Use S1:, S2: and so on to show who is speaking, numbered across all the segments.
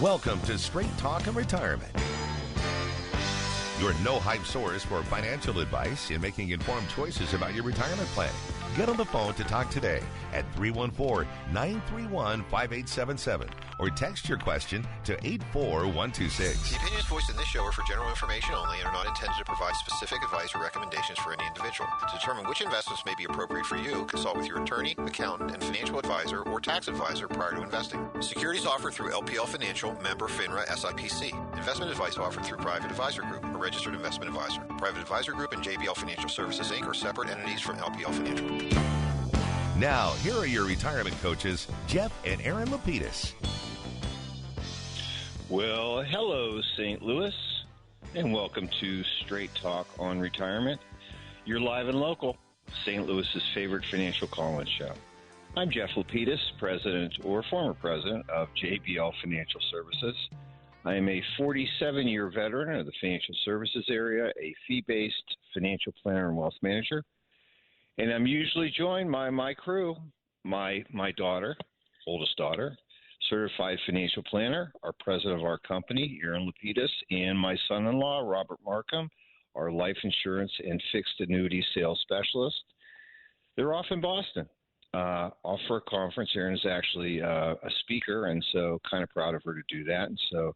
S1: Welcome to Straight Talk and Retirement, your no-hype source for financial advice and making informed choices about your retirement planning. Get on the phone to talk today at 314-931-5877 or text your question to 84126.
S2: The opinions voiced in this show are for general information only and are not intended to provide specific advice or recommendations for any individual. To determine which investments may be appropriate for you, consult with your attorney, accountant, and financial advisor or tax advisor prior to investing. Securities offered through LPL Financial, member FINRA SIPC. Investment advice offered through Private Advisor Group, a registered investment advisor. Private Advisor Group and JBL Financial Services, Inc. are separate entities from LPL Financial.
S1: Now, here are your retirement coaches, Jeff and Aaron Lapidus.
S3: Well, hello, St. Louis, and welcome to Straight Talk on Retirement, your live and local St. Louis's favorite financial call-in show. I'm Jeff Lapidus, president or former president of JBL Financial Services. I am a 47-year veteran of the financial services area, a fee-based financial planner and wealth manager. And I'm usually joined by my crew, my daughter, oldest daughter, certified financial planner, our president of our company, Aaron Lapidus, and my son-in-law, Robert Markham, our life insurance and fixed annuity sales specialist. They're off in Boston, off for a conference. Aaron is actually a speaker, and so kind of proud of her to do that. And so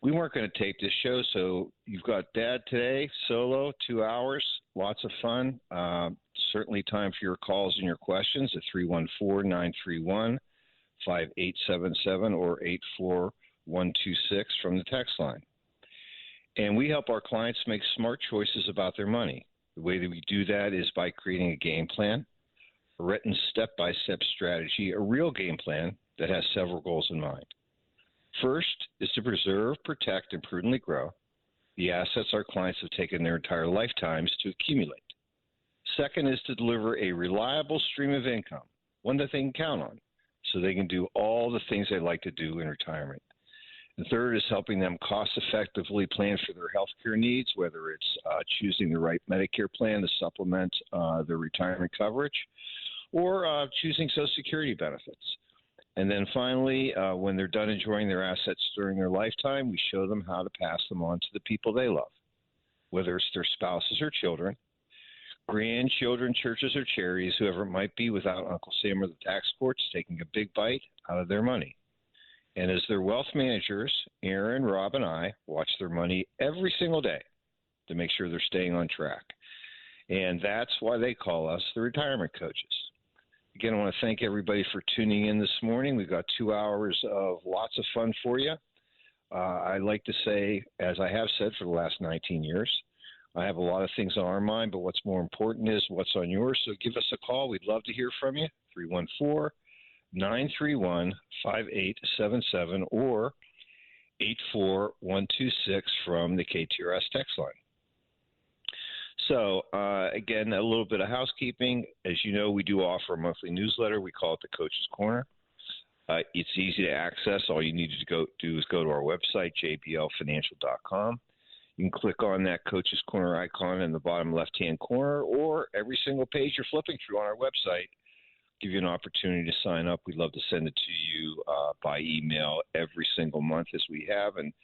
S3: we weren't going to tape this show, so you've got Dad today, solo, 2 hours, lots of fun. Certainly time for your calls and your questions at 314-931-5877 or 84126 from the text line. And we help our clients make smart choices about their money. The way that we do that is by creating a game plan, a written step-by-step strategy, a real game plan that has several goals in mind. First is to preserve, protect, and prudently grow the assets our clients have taken their entire lifetimes to accumulate. Second is to deliver a reliable stream of income, one that they can count on, so they can do all the things they like to do in retirement. And third is helping them cost-effectively plan for their health care needs, whether it's choosing the right Medicare plan to supplement their retirement coverage or choosing Social Security benefits. And then finally, when they're done enjoying their assets during their lifetime, we show them how to pass them on to the people they love, whether it's their spouses or children, grandchildren, churches, or charities, whoever it might be, without Uncle Sam or the tax courts taking a big bite out of their money. And as their wealth managers, Aaron, Rob, and I watch their money every single day to make sure they're staying on track. And that's why they call us the retirement coaches. Again, I want to thank everybody for tuning in this morning. We've got 2 hours of lots of fun for you. I like to say, as I have said for the last 19 years, I have a lot of things on our mind, but what's more important is what's on yours. So give us a call. We'd love to hear from you, 314-931-5877 or 84126 from the KTRS text line. So, again, a little bit of housekeeping. As you know, we do offer a monthly newsletter. We call it the Coach's Corner. It's easy to access. All you need to do is go to our website, jblfinancial.com. You can click on that Coach's Corner icon in the bottom left-hand corner, or every single page you're flipping through on our website, give you an opportunity to sign up. We'd love to send it to you by email every single month as we have. And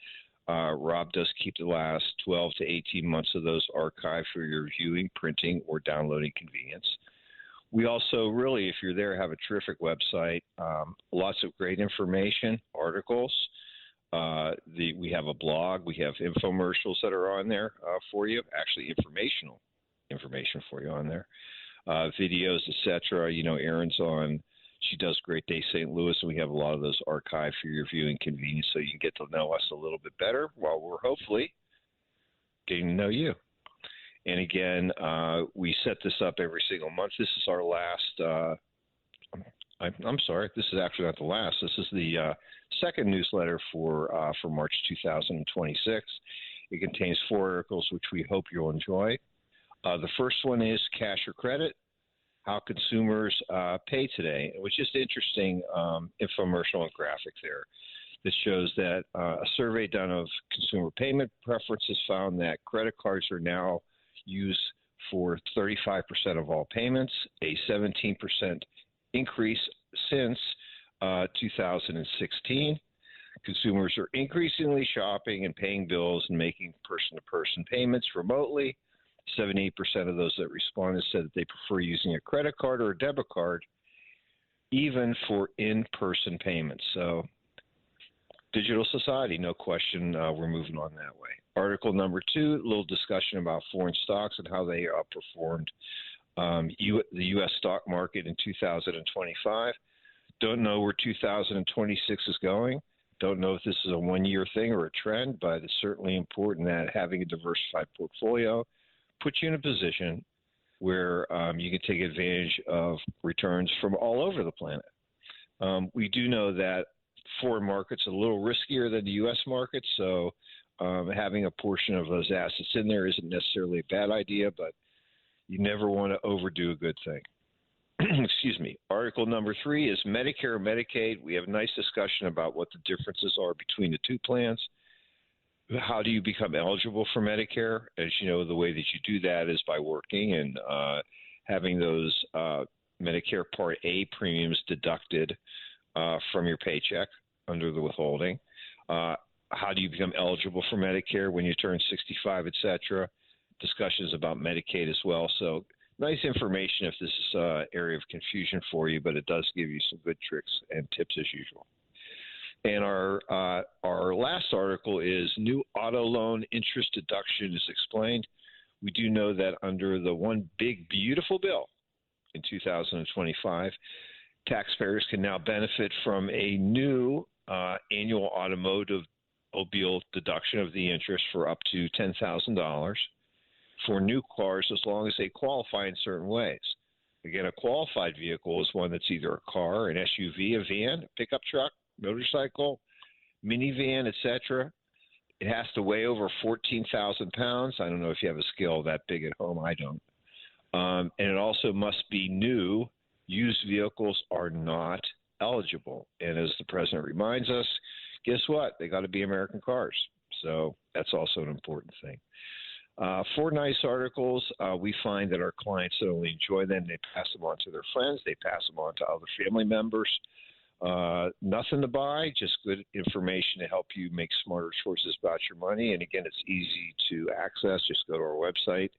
S3: Rob does keep the last 12 to 18 months of those archived for your viewing, printing, or downloading convenience. We also really, if you're there, have a terrific website, lots of great information, articles. We have a blog. We have infomercials that are on there for you, actually informational information for you on there, videos, etc. You know, Erin's on. She does Great Day St. Louis, and we have a lot of those archived for your viewing convenience so you can get to know us a little bit better while we're hopefully getting to know you. And again, we set this up every single month. This is our last I'm sorry, this is actually not the last. This is the second newsletter for March 2026. It contains 4 articles, which we hope you'll enjoy. The first one is Cash or Credit, How Consumers Pay Today. It was just interesting infomercial and graphic there that shows that a survey done of consumer payment preferences found that credit cards are now used for 35% of all payments, a 17% increase since 2016. Consumers are increasingly shopping and paying bills and making person-to-person payments remotely. 78% of those that responded said that they prefer using a credit card or a debit card, even for in-person payments. So digital society, no question, we're moving on that way. Article number 2, a little discussion about foreign stocks and how they outperformed the U.S. stock market in 2025. Don't know where 2026 is going. Don't know if this is a one-year thing or a trend, but it's certainly important that having a diversified portfolio puts you in a position where you can take advantage of returns from all over the planet. We do know that foreign markets are a little riskier than the U.S. market, so having a portion of those assets in there isn't necessarily a bad idea, but you never want to overdo a good thing. Excuse me. Article number 3 is Medicare and Medicaid. We have a nice discussion about what the differences are between the two plans. How do you become eligible for Medicare? As you know, the way that you do that is by working and having those Medicare Part A premiums deducted from your paycheck under the withholding. How do you become eligible for Medicare when you turn 65, et cetera? Discussions about Medicaid as well. So nice information if this is an area of confusion for you, but it does give you some good tricks and tips as usual. And our last article is new auto loan interest deduction is explained. We do know that under the one big beautiful bill in 2025, taxpayers can now benefit from a new annual automobile deduction of the interest for up to $10,000 for new cars as long as they qualify in certain ways. Again, a qualified vehicle is one that's either a car, an SUV, a van, a pickup truck, motorcycle, minivan, etc. It has to weigh over 14,000 pounds. I don't know if you have a scale that big at home. I don't. And it also must be new. Used vehicles are not eligible. And as the president reminds us, guess what? They got to be American cars. So that's also an important thing. 4 nice articles. We find that our clients not only enjoy them, they pass them on to their friends, they pass them on to other family members. Nothing to buy, just good information to help you make smarter choices about your money. And again, it's easy to access. Just go to our website,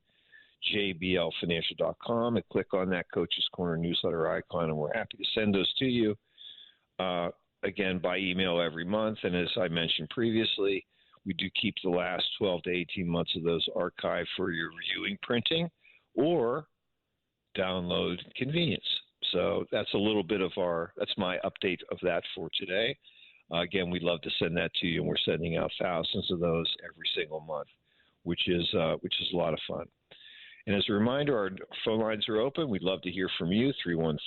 S3: jblfinancial.com, and click on that Coach's Corner newsletter icon, and we're happy to send those to you, again, by email every month. And as I mentioned previously, we do keep the last 12 to 18 months of those archived for your viewing, printing, or download convenience. So that's a little bit of that's my update of that for today. Again, we'd love to send that to you, and we're sending out thousands of those every single month, which is a lot of fun. And as a reminder, our phone lines are open. We'd love to hear from you,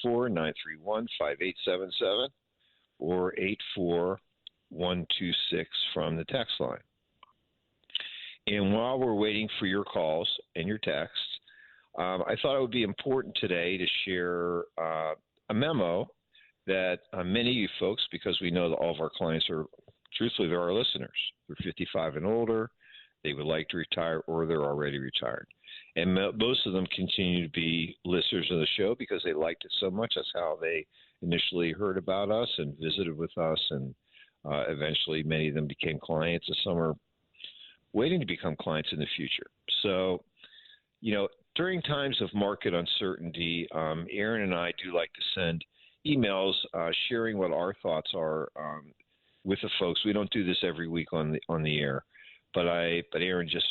S3: 314-931-5877 or 84126 from the text line. And while we're waiting for your calls and your texts, I thought it would be important today to share a memo that many of you folks, because we know that all of our clients are, truthfully, they're our listeners. They're 55 and older. They would like to retire, or they're already retired. And most of them continue to be listeners of the show because they liked it so much. That's how they initially heard about us and visited with us, and eventually many of them became clients, and some are waiting to become clients in the future. So, during times of market uncertainty, Aaron and I do like to send emails sharing what our thoughts are with the folks. We don't do this every week on the air, but Aaron just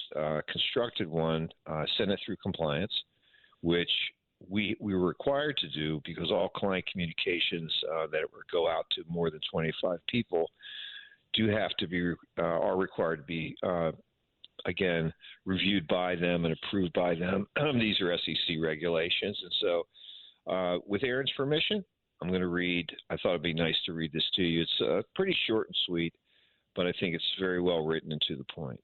S3: constructed one, sent it through compliance, which we were required to do because all client communications that go out to more than 25 people do have to be are required to be again, reviewed by them and approved by them. These are SEC regulations. And so with Aaron's permission, I'm going to read. I thought it'd be nice to read this to you. It's pretty short and sweet, but I think it's very well written and to the point.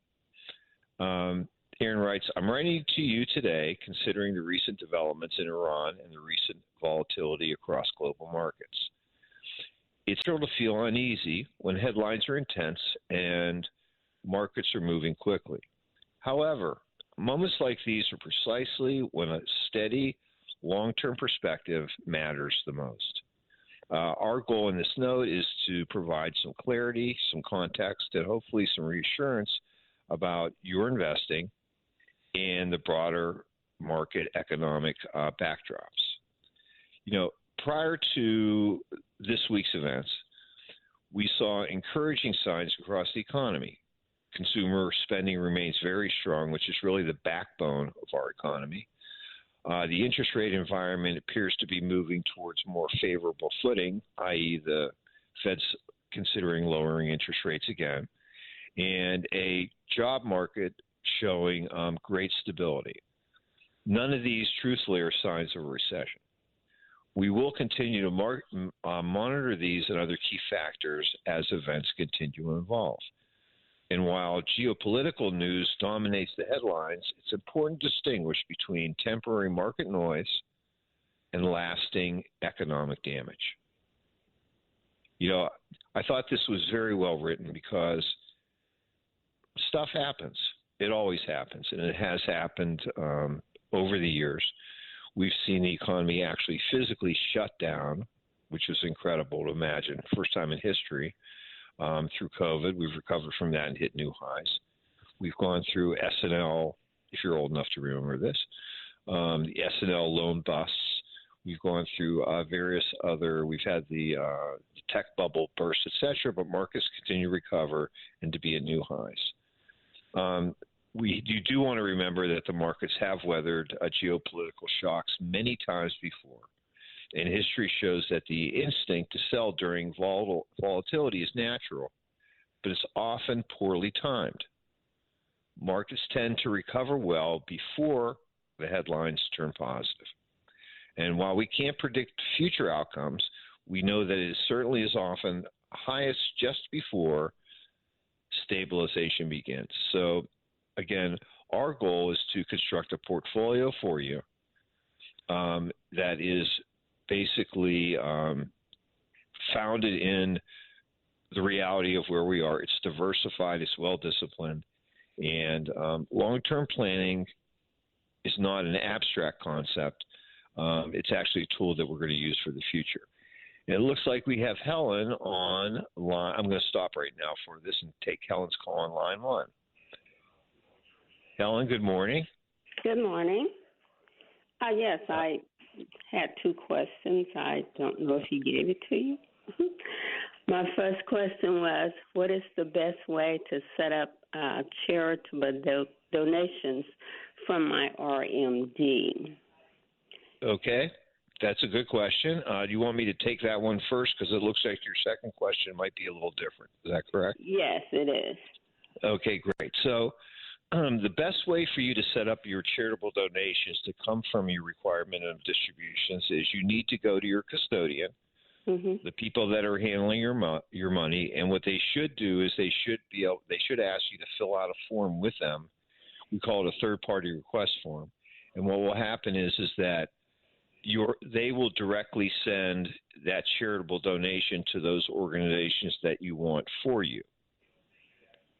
S3: Aaron writes, I'm writing to you today considering the recent developments in Iran and the recent volatility across global markets. It's natural to feel uneasy when headlines are intense and markets are moving quickly. However, moments like these are precisely when a steady, long-term perspective matters the most. Our goal in this note is to provide some clarity, some context, and hopefully some reassurance about your investing and the broader market economic backdrops. Prior to this week's events, we saw encouraging signs across the economy. Consumer spending remains very strong, which is really the backbone of our economy. The interest rate environment appears to be moving towards more favorable footing, i.e. the Fed's considering lowering interest rates again, and a job market showing great stability. None of these, truthfully, are signs of a recession. We will continue to monitor these and other key factors as events continue to evolve. And while geopolitical news dominates the headlines, it's important to distinguish between temporary market noise and lasting economic damage. I thought this was very well written because stuff happens. It always happens, and it has happened over the years. We've seen the economy actually physically shut down, which is incredible to imagine. First time in history. Through COVID, we've recovered from that and hit new highs. We've gone through S&L, if you're old enough to remember this, the S&L loan busts. We've gone through various other, we've had the tech bubble burst, et cetera, but markets continue to recover and to be at new highs. You do want to remember that the markets have weathered geopolitical shocks many times before. And history shows that the instinct to sell during volatility is natural, but it's often poorly timed. Markets tend to recover well before the headlines turn positive. And while we can't predict future outcomes, we know that it certainly is often highest just before stabilization begins. So, again, our goal is to construct a portfolio for you that is basically founded in the reality of where we are. It's diversified, it's well-disciplined, and long-term planning is not an abstract concept. It's actually a tool that we're going to use for the future. And it looks like we have Helen on line. I'm going to stop right now for this and take Helen's call on line one. Helen, good morning.
S4: Good morning. Yes, I had two questions. I don't know if he gave it to you. My first question was, what is the best way to set up charitable donations from my RMD?
S3: Okay, that's a good question. Do you want me to take that one first? Because it looks like your second question might be a little different. Is that correct?
S4: Yes, it is.
S3: Okay, great. So the best way for you to set up your charitable donations to come from your required minimum distributions is you need to go to your custodian, the people that are handling your money, and what they should do is they should ask you to fill out a form with them. We call it a third-party request form. And what will happen is that they will directly send that charitable donation to those organizations that you want for you.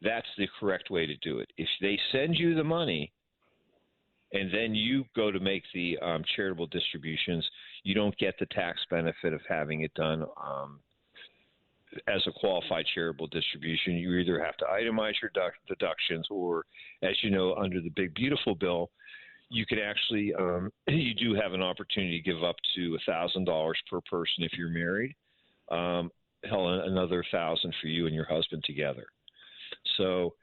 S3: That's the correct way to do it. If they send you the money and then you go to make the charitable distributions, you don't get the tax benefit of having it done as a qualified charitable distribution. You either have to itemize your deductions or, as you know, under the Big Beautiful Bill, you can actually you do have an opportunity to give up to $1,000 per person if you're married. Helen, another $1,000 for you and your husband together. So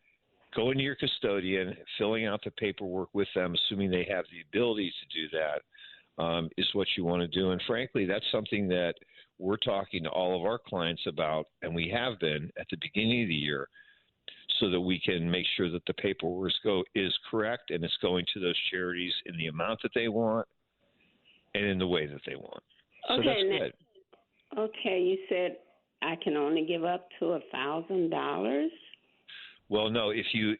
S3: going to your custodian, filling out the paperwork with them, assuming they have the ability to do that, is what you want to do. And frankly, that's something that we're talking to all of our clients about, and we have been at the beginning of the year, so that we can make sure that the paperwork is correct and it's going to those charities in the amount that they want and in the way that they want. So
S4: okay,
S3: that's good.
S4: Okay, you said I can only give up to $1,000?
S3: Well, no, if you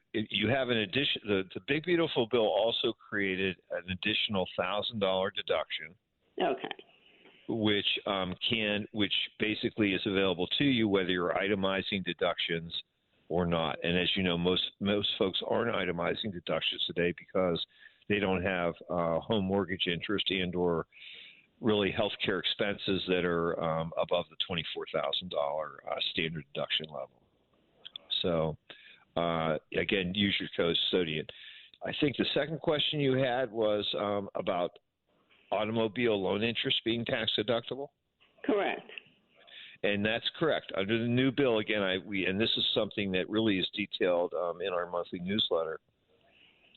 S3: have an addition, the Big Beautiful Bill also created an additional $1,000 deduction.
S4: Okay.
S3: Which basically is available to you whether you're itemizing deductions or not. And as you know, most folks aren't itemizing deductions today because they don't have home mortgage interest and or really healthcare expenses that are above the $24,000 standard deduction level. So, again, use your custodian. I think the second question you had was about automobile loan interest being tax deductible.
S4: Correct.
S3: And that's correct. Under the new bill, again, and this is something that really is detailed in our monthly newsletter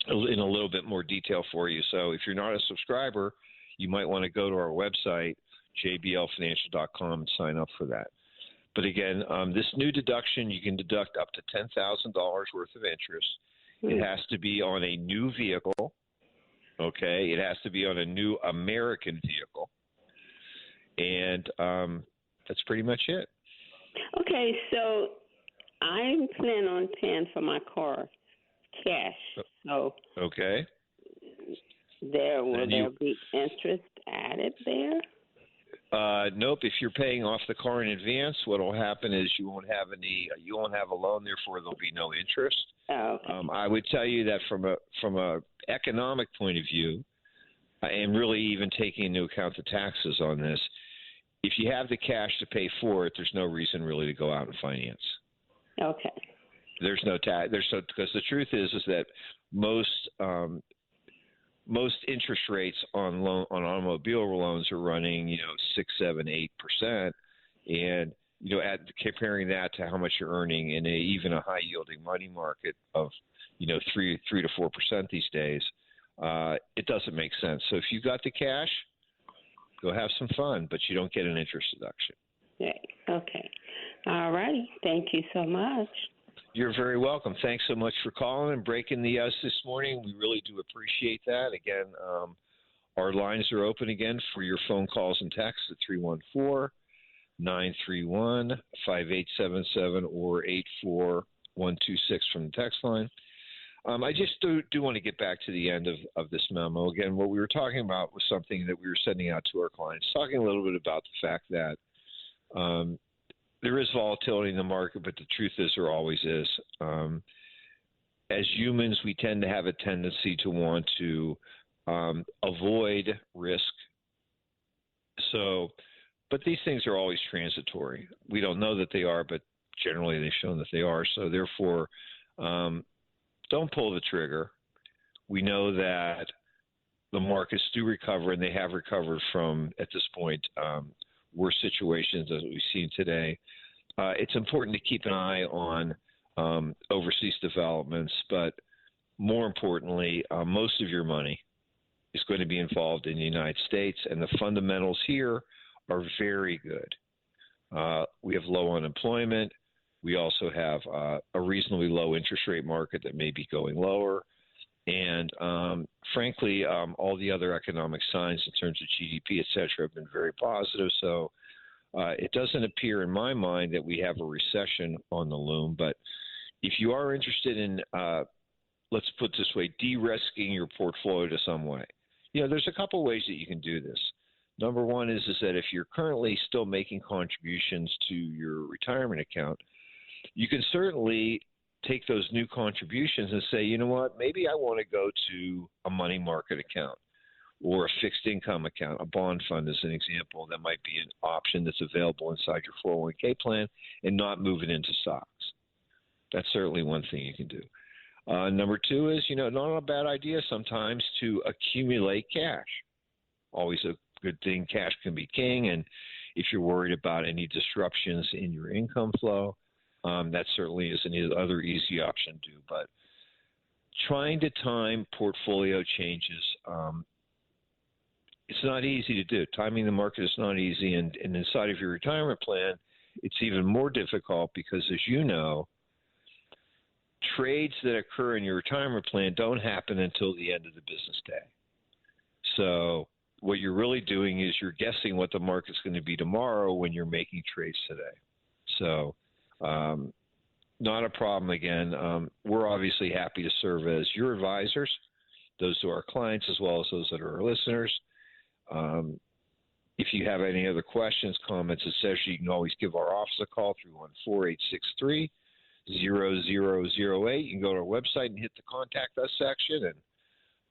S3: in a little bit more detail for you. So if you're not a subscriber, you might want to go to our website, jblfinancial.com, and sign up for that. But again, this new deduction, you can deduct up to $10,000 worth of interest. It has to be on a new vehicle, okay? It has to be on a new American vehicle. And that's pretty much it.
S4: Okay, so I'm planning on paying for my car cash. So
S3: okay.
S4: Will there be interest added there?
S3: Nope. If you're paying off the car in advance, what will happen is you won't have a loan. Therefore, there'll be no interest.
S4: Oh, okay.
S3: I would tell you that from a economic point of view, and really even taking into account the taxes on this, if you have the cash to pay for it, there's no reason really to go out and finance.
S4: Okay.
S3: There's no tax. Because the truth is that most interest rates on automobile loans are running 6, 7, 8%, and comparing that to how much you're earning in even a high yielding money market of 3 to 4% these days, it doesn't make sense. So if you've got the cash, go have some fun, but you don't get an interest deduction.
S4: Okay. All righty. Thank you so much.
S3: You're very welcome. Thanks so much for calling and breaking the ice this morning. We really do appreciate that. Again, our lines are open again for your phone calls and texts at 314-931-5877 or 84126 from the text line. I just do want to get back to the end of this memo. Again, what we were talking about was something that we were sending out to our clients, talking a little bit about the fact that there is volatility in the market, but the truth is there always is. As humans, we tend to have a tendency to want to avoid risk. But these things are always transitory. We don't know that they are, but generally they've shown that they are. So therefore, don't pull the trigger. We know that the markets do recover, and they have recovered from, at this point, worse situations as we've seen today. It's important to keep an eye on overseas developments, but more importantly, most of your money is going to be involved in the United States, and the fundamentals here are very good. We have low unemployment. We also have a reasonably low interest rate market that may be going lower. And frankly, all the other economic signs in terms of GDP, et cetera, have been very positive. So it doesn't appear in my mind that we have a recession on the loom. But if you are interested in, let's put it this way, de-risking your portfolio to some way, there's a couple ways that you can do this. Number one is that if you're currently still making contributions to your retirement account, you can certainly take those new contributions and say, you know what, maybe I want to go to a money market account or a fixed income account. A bond fund is an example that might be an option that's available inside your 401k plan, and not move it into stocks. That's certainly one thing you can do. Number two is, not a bad idea sometimes to accumulate cash. Always a good thing. Cash can be king. And if you're worried about any disruptions in your income flow, that certainly is another easy option to do. But trying to time portfolio changes, it's not easy to do. Timing the market is not easy. And inside of your retirement plan, it's even more difficult because, as you know, trades that occur in your retirement plan don't happen until the end of the business day. So what you're really doing is you're guessing what the market's going to be tomorrow when you're making trades today. So not a problem again. We're obviously happy to serve as your advisors, those who are our clients as well as those that are our listeners. If you have any other questions, comments, etc., you can always give our office a call, 314-863-0008. You can go to our website and hit the Contact Us section.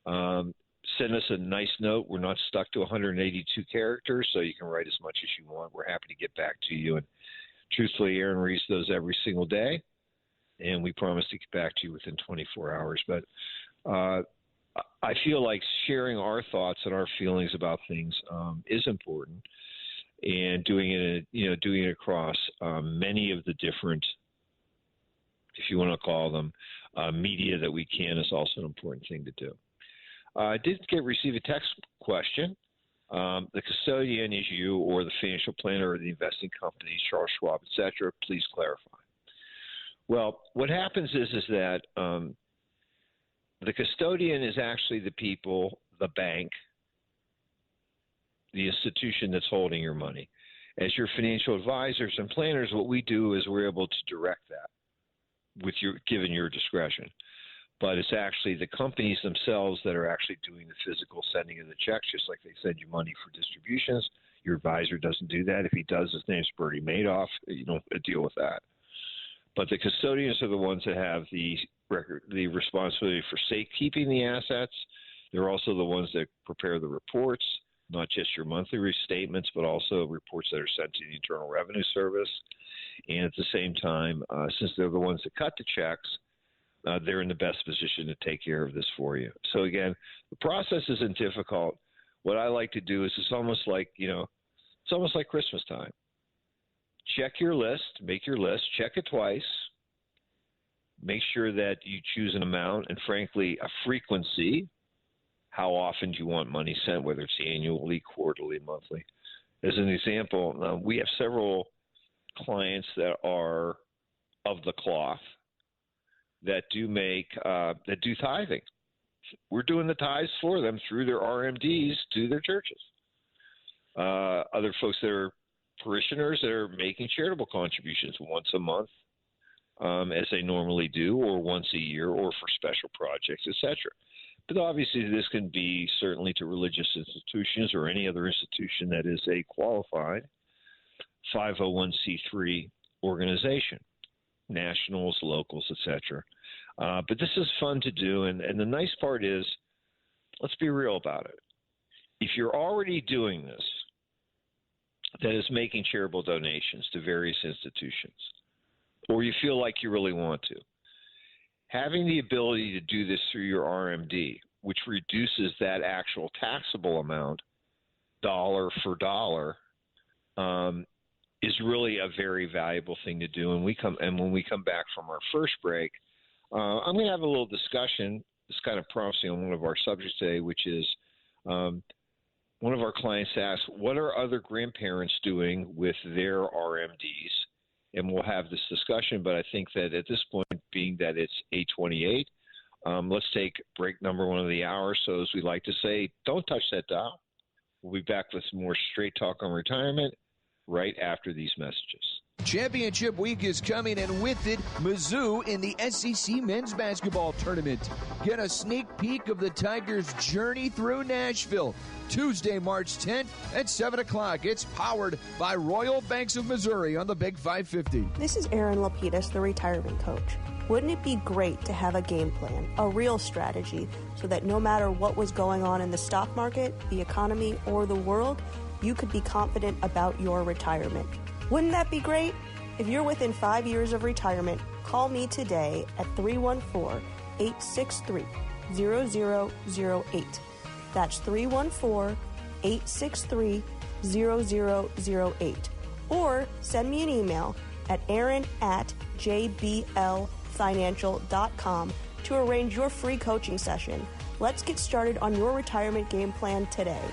S3: And send us a nice note. We're not stuck to 182 characters, so you can write as much as you want. We're happy to get back to you. And truthfully, Aaron reads those every single day, and we promise to get back to you within 24 hours. But I feel like sharing our thoughts and our feelings about things is important, and doing it across many of the different, if you want to call them, media that we can is also an important thing to do. I did receive a text question. The custodian is you or the financial planner or the investing company, Charles Schwab, et cetera. Please clarify. Well, what happens is that the custodian is actually the people, the bank, the institution that's holding your money. As your financial advisors and planners, what we do is we're able to direct that given your discretion. But it's actually the companies themselves that are actually doing the physical sending of the checks, just like they send you money for distributions. Your advisor doesn't do that. If he does, his name's Bertie Madoff. You don't deal with that. But the custodians are the ones that have the responsibility for safekeeping the assets. They're also the ones that prepare the reports, not just your monthly restatements, but also reports that are sent to the Internal Revenue Service. And at the same time, since they're the ones that cut the checks, they're in the best position to take care of this for you. So again, the process isn't difficult. What I like to do is it's almost like Christmas time. Check your list, make your list, check it twice, make sure that you choose an amount and, frankly, a frequency. How often do you want money sent, whether it's annually, quarterly, monthly? As an example, we have several clients that are of the cloth that do tithing. We're doing the tithes for them through their RMDs to their churches. Other folks that are parishioners that are making charitable contributions once a month, as they normally do, or once a year, or for special projects, etc. But obviously this can be certainly to religious institutions or any other institution that is a qualified 501c3 organization, nationals, locals, etc. But this is fun to do, and the nice part is, let's be real about it. If you're already doing this, that is making charitable donations to various institutions, or you feel like you really want to, having the ability to do this through your RMD, which reduces that actual taxable amount dollar for dollar, is really a very valuable thing to do. And when we come back from our first break, I'm going to have a little discussion. This kind of prompts me on one of our subjects today, which is one of our clients asked, what are other grandparents doing with their RMDs? And we'll have this discussion, but I think that at this point, being that it's 8:28, let's take break number one of the hour. So as we like to say, don't touch that dial. We'll be back with some more straight talk on retirement right after these messages.
S5: Championship week is coming, and with it, Mizzou in the SEC men's basketball tournament. Get a sneak peek of the Tigers' journey through Nashville. Tuesday, March 10th at 7 o'clock. It's powered by Royal Banks of Missouri on the Big 550.
S6: This is Erin Lapidus, the retirement coach. Wouldn't it be great to have a game plan, a real strategy, so that no matter what was going on in the stock market, the economy, or the world, you could be confident about your retirement? Wouldn't that be great? If you're within 5 years of retirement, call me today at 314-863-0008. That's 314-863-0008. Or send me an email at aaron@jblfinancial.com to arrange your free coaching session. Let's get started on your retirement game plan today.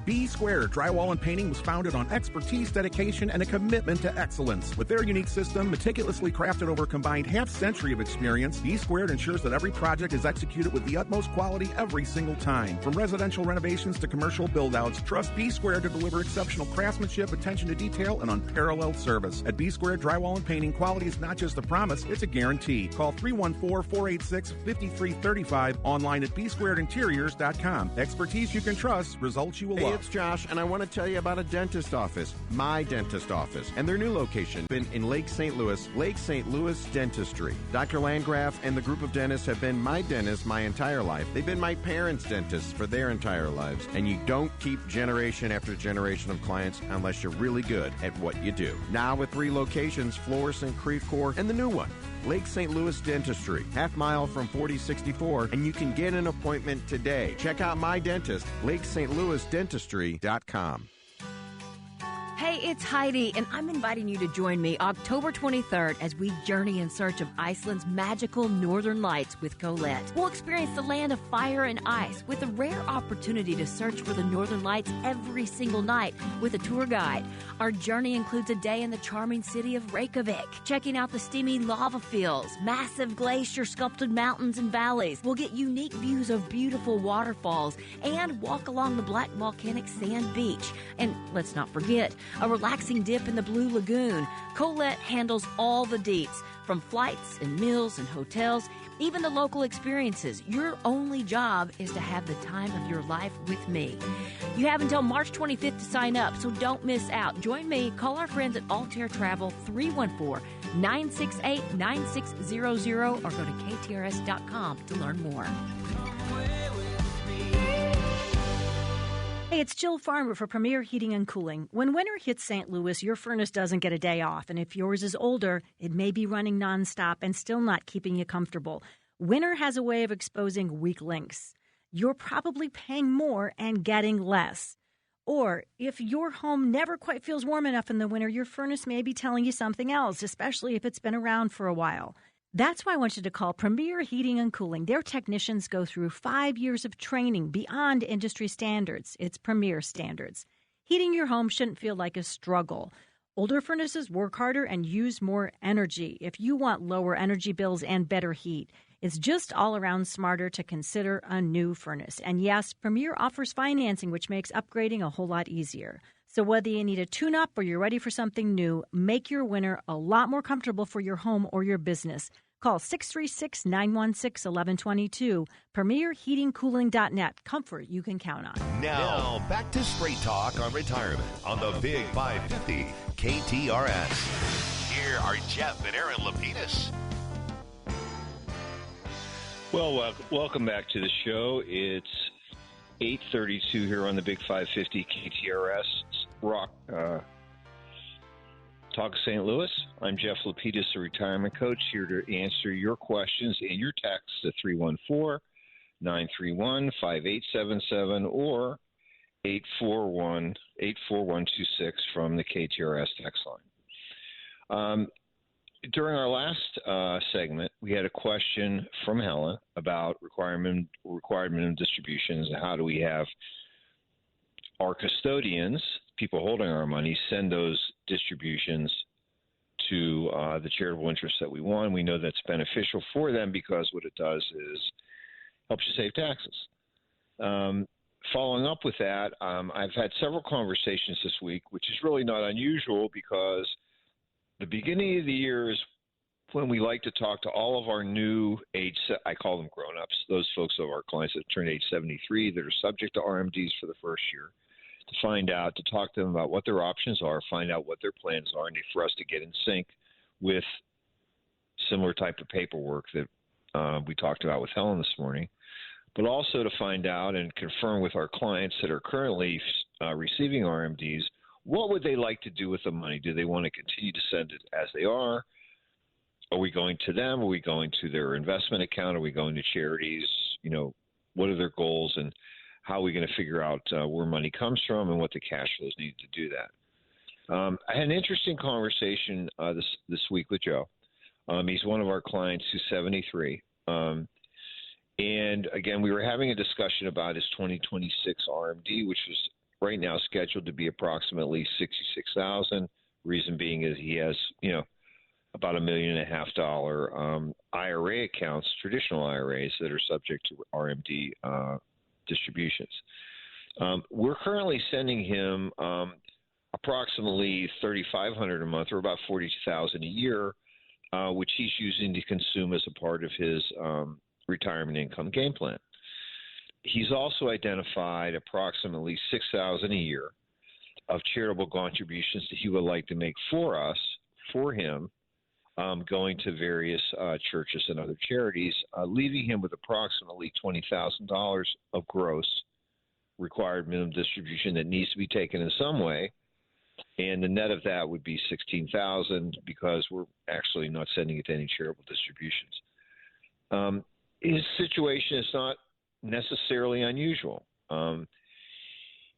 S7: B Square Drywall and Painting was founded on expertise, dedication, and a commitment to excellence. With their unique system, meticulously crafted over a combined half-century of experience, B Squared ensures that every project is executed with the utmost quality every single time. From residential renovations to commercial build-outs, trust B Squared to deliver exceptional craftsmanship, attention to detail, and unparalleled service. At B Squared Drywall and Painting, quality is not just a promise, it's a guarantee. Call 314-486-5335, online at bsquaredinteriors.com. Expertise you can trust, results you will love. it's Josh, and I want to tell you about a dentist office, my dentist office, and their new location in Lake St. Louis, Lake St. Louis Dentistry. Dr. Landgraf and the group of dentists have been my dentists my entire life. They've been my parents' dentists for their entire lives, and you don't keep generation after generation of clients unless you're really good at what you do. Now with 3 locations, Florissant, Creve Coeur, and the new one, Lake St. Louis Dentistry, half-mile from 4064, and you can get an appointment today. Check out my dentist, LakeSt.
S8: Hey, it's Heidi, and I'm inviting you to join me October 23rd as we journey in search of Iceland's magical northern lights with Colette. We'll experience the land of fire and ice with a rare opportunity to search for the northern lights every single night with a tour guide. Our journey includes a day in the charming city of Reykjavik, checking out the steamy lava fields, massive glacier-sculpted mountains and valleys. We'll get unique views of beautiful waterfalls and walk along the black volcanic sand beach. And let's not forget, a relaxing dip in the Blue Lagoon. Colette handles all the deets, from flights and meals and hotels, even the local experiences. Your only job is to have the time of your life with me. You have until March 25th to sign up, so don't miss out. Join me. Call our friends at Altair Travel, 314-968-9600, or go to ktrs.com to learn more.
S9: Hey, it's Jill Farmer for Premier Heating and Cooling. When winter hits St. Louis, your furnace doesn't get a day off. And if yours is older, it may be running nonstop and still not keeping you comfortable. Winter has a way of exposing weak links. You're probably paying more and getting less. Or if your home never quite feels warm enough in the winter, your furnace may be telling you something else, especially if it's been around for a while. That's why I want you to call Premier Heating and Cooling. Their technicians go through 5 years of training beyond industry standards. It's Premier standards. Heating your home shouldn't feel like a struggle. Older furnaces work harder and use more energy. If you want lower energy bills and better heat, it's just all around smarter to consider a new furnace. And yes, Premier offers financing, which makes upgrading a whole lot easier. So whether you need a tune-up or you're ready for something new, make your winter a lot more comfortable for your home or your business. Call 636-916-1122. PremierHeatingCooling.net. Comfort you can count on.
S1: Now, back to Straight Talk on Retirement on the Big 550 KTRS. Here are Jeff and Aaron Lapidus.
S3: Well, welcome back to the show. It's 8:32 here on the Big 550 KTRS Rock Talk St. Louis. I'm Jeff Lapidus, a retirement coach, here to answer your questions and your texts at 314-931-5877 or 841-84126 from the KTRS text line. During our last segment, we had a question from Helen about requirement of distributions and how do we have our custodians, people holding our money, send those distributions to the charitable interests that we want. We know that's beneficial for them because what it does is helps you save taxes. Following up with that, I've had several conversations this week, which is really not unusual because the beginning of the year is when we like to talk to all of our new age, I call them grown-ups, those folks of our clients that turn age 73 that are subject to RMDs for the first year, to talk to them about what their options are, find out what their plans are, and for us to get in sync with similar type of paperwork that we talked about with Helen this morning, but also to find out and confirm with our clients that are currently receiving RMDs, what would they like to do with the money? Do they want to continue to send it as they are? Are we going to them? Are we going to their investment account? Are we going to charities? You know, what are their goals, and how are we going to figure out where money comes from and what the cash flows need to do that? I had an interesting conversation this week with Joe. He's one of our clients who's 73. And again, we were having a discussion about his 2026 RMD, which was right now scheduled to be approximately $66,000. Reason being is he has, about $1.5 million IRA accounts, traditional IRAs that are subject to RMD distributions. We're currently sending him approximately $3,500 a month, or about $42,000 a year, which he's using to consume as a part of his retirement income game plan. He's also identified approximately $6,000 a year of charitable contributions that he would like to make for him, going to various churches and other charities, leaving him with approximately $20,000 of gross required minimum distribution that needs to be taken in some way. And the net of that would be $16,000 because we're actually not sending it to any charitable distributions. His situation is not necessarily unusual.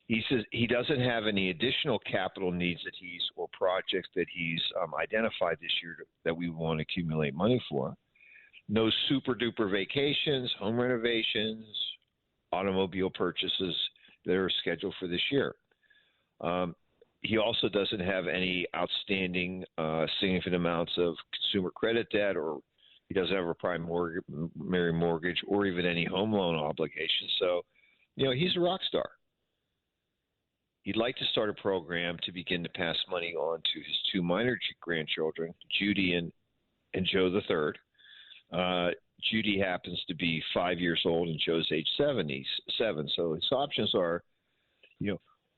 S3: He says he doesn't have any additional capital needs or projects that he's identified this year that we want to accumulate money for. No super duper vacations, home renovations, automobile purchases that are scheduled for this year. He also doesn't have any outstanding significant amounts of consumer credit debt, or he doesn't have a primary mortgage or even any home loan obligations. So, he's a rock star. He'd like to start a program to begin to pass money on to his two minor grandchildren, Judy and Joe the third. Judy happens to be 5 years old and Joe's age 77. So his options are,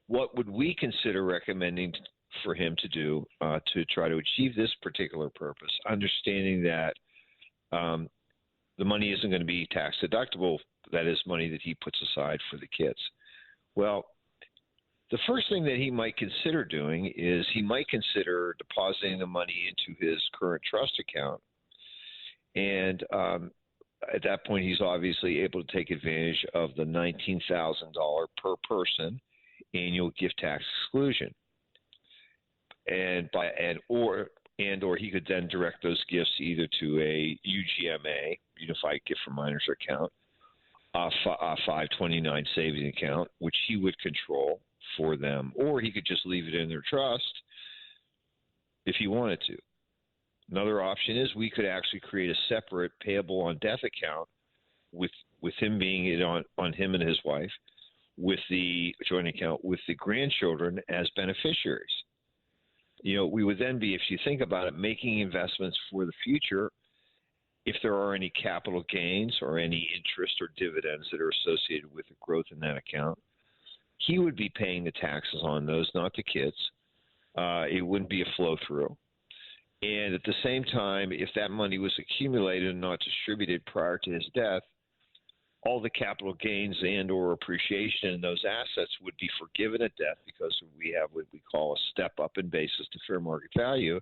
S3: what would we consider recommending for him to do to try to achieve this particular purpose, understanding that the money isn't going to be tax deductible. That is money that he puts aside for the kids. Well, the first thing that he might consider doing is he might consider depositing the money into his current trust account. And at that point, he's obviously able to take advantage of the $19,000 per person annual gift tax exclusion. Or he could then direct those gifts either to a UGMA, Unified Gift for Minors account, a 529 savings account, which he would control for them, or he could just leave it in their trust if he wanted to. Another option is we could actually create a separate payable on death account with him being it on him and his wife, with the joint account with the grandchildren as beneficiaries. We would then be, if you think about it, making investments for the future. If there are any capital gains or any interest or dividends that are associated with the growth in that account, he would be paying the taxes on those, not the kids. It wouldn't be a flow through. And at the same time, if that money was accumulated and not distributed prior to his death, all the capital gains and or appreciation in those assets would be forgiven at death because we have what we call a step up in basis to fair market value,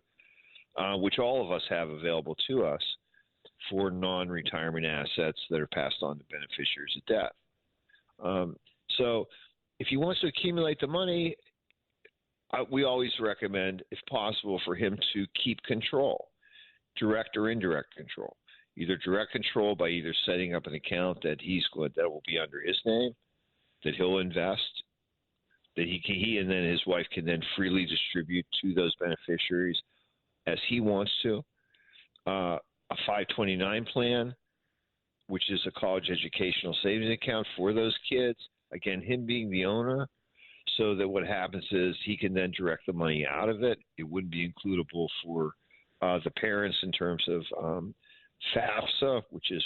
S3: which all of us have available to us for non-retirement assets that are passed on to beneficiaries at death. So if he wants to accumulate the money, we always recommend, if possible, for him to keep control, direct or indirect control. Either direct control by either setting up an account that will be under his name, that he'll invest, that he and then his wife can then freely distribute to those beneficiaries as he wants to. A 529 plan, which is a college educational savings account for those kids. Again, him being the owner, so that what happens is he can then direct the money out of it. It wouldn't be includable for the parents in terms of FAFSA, which is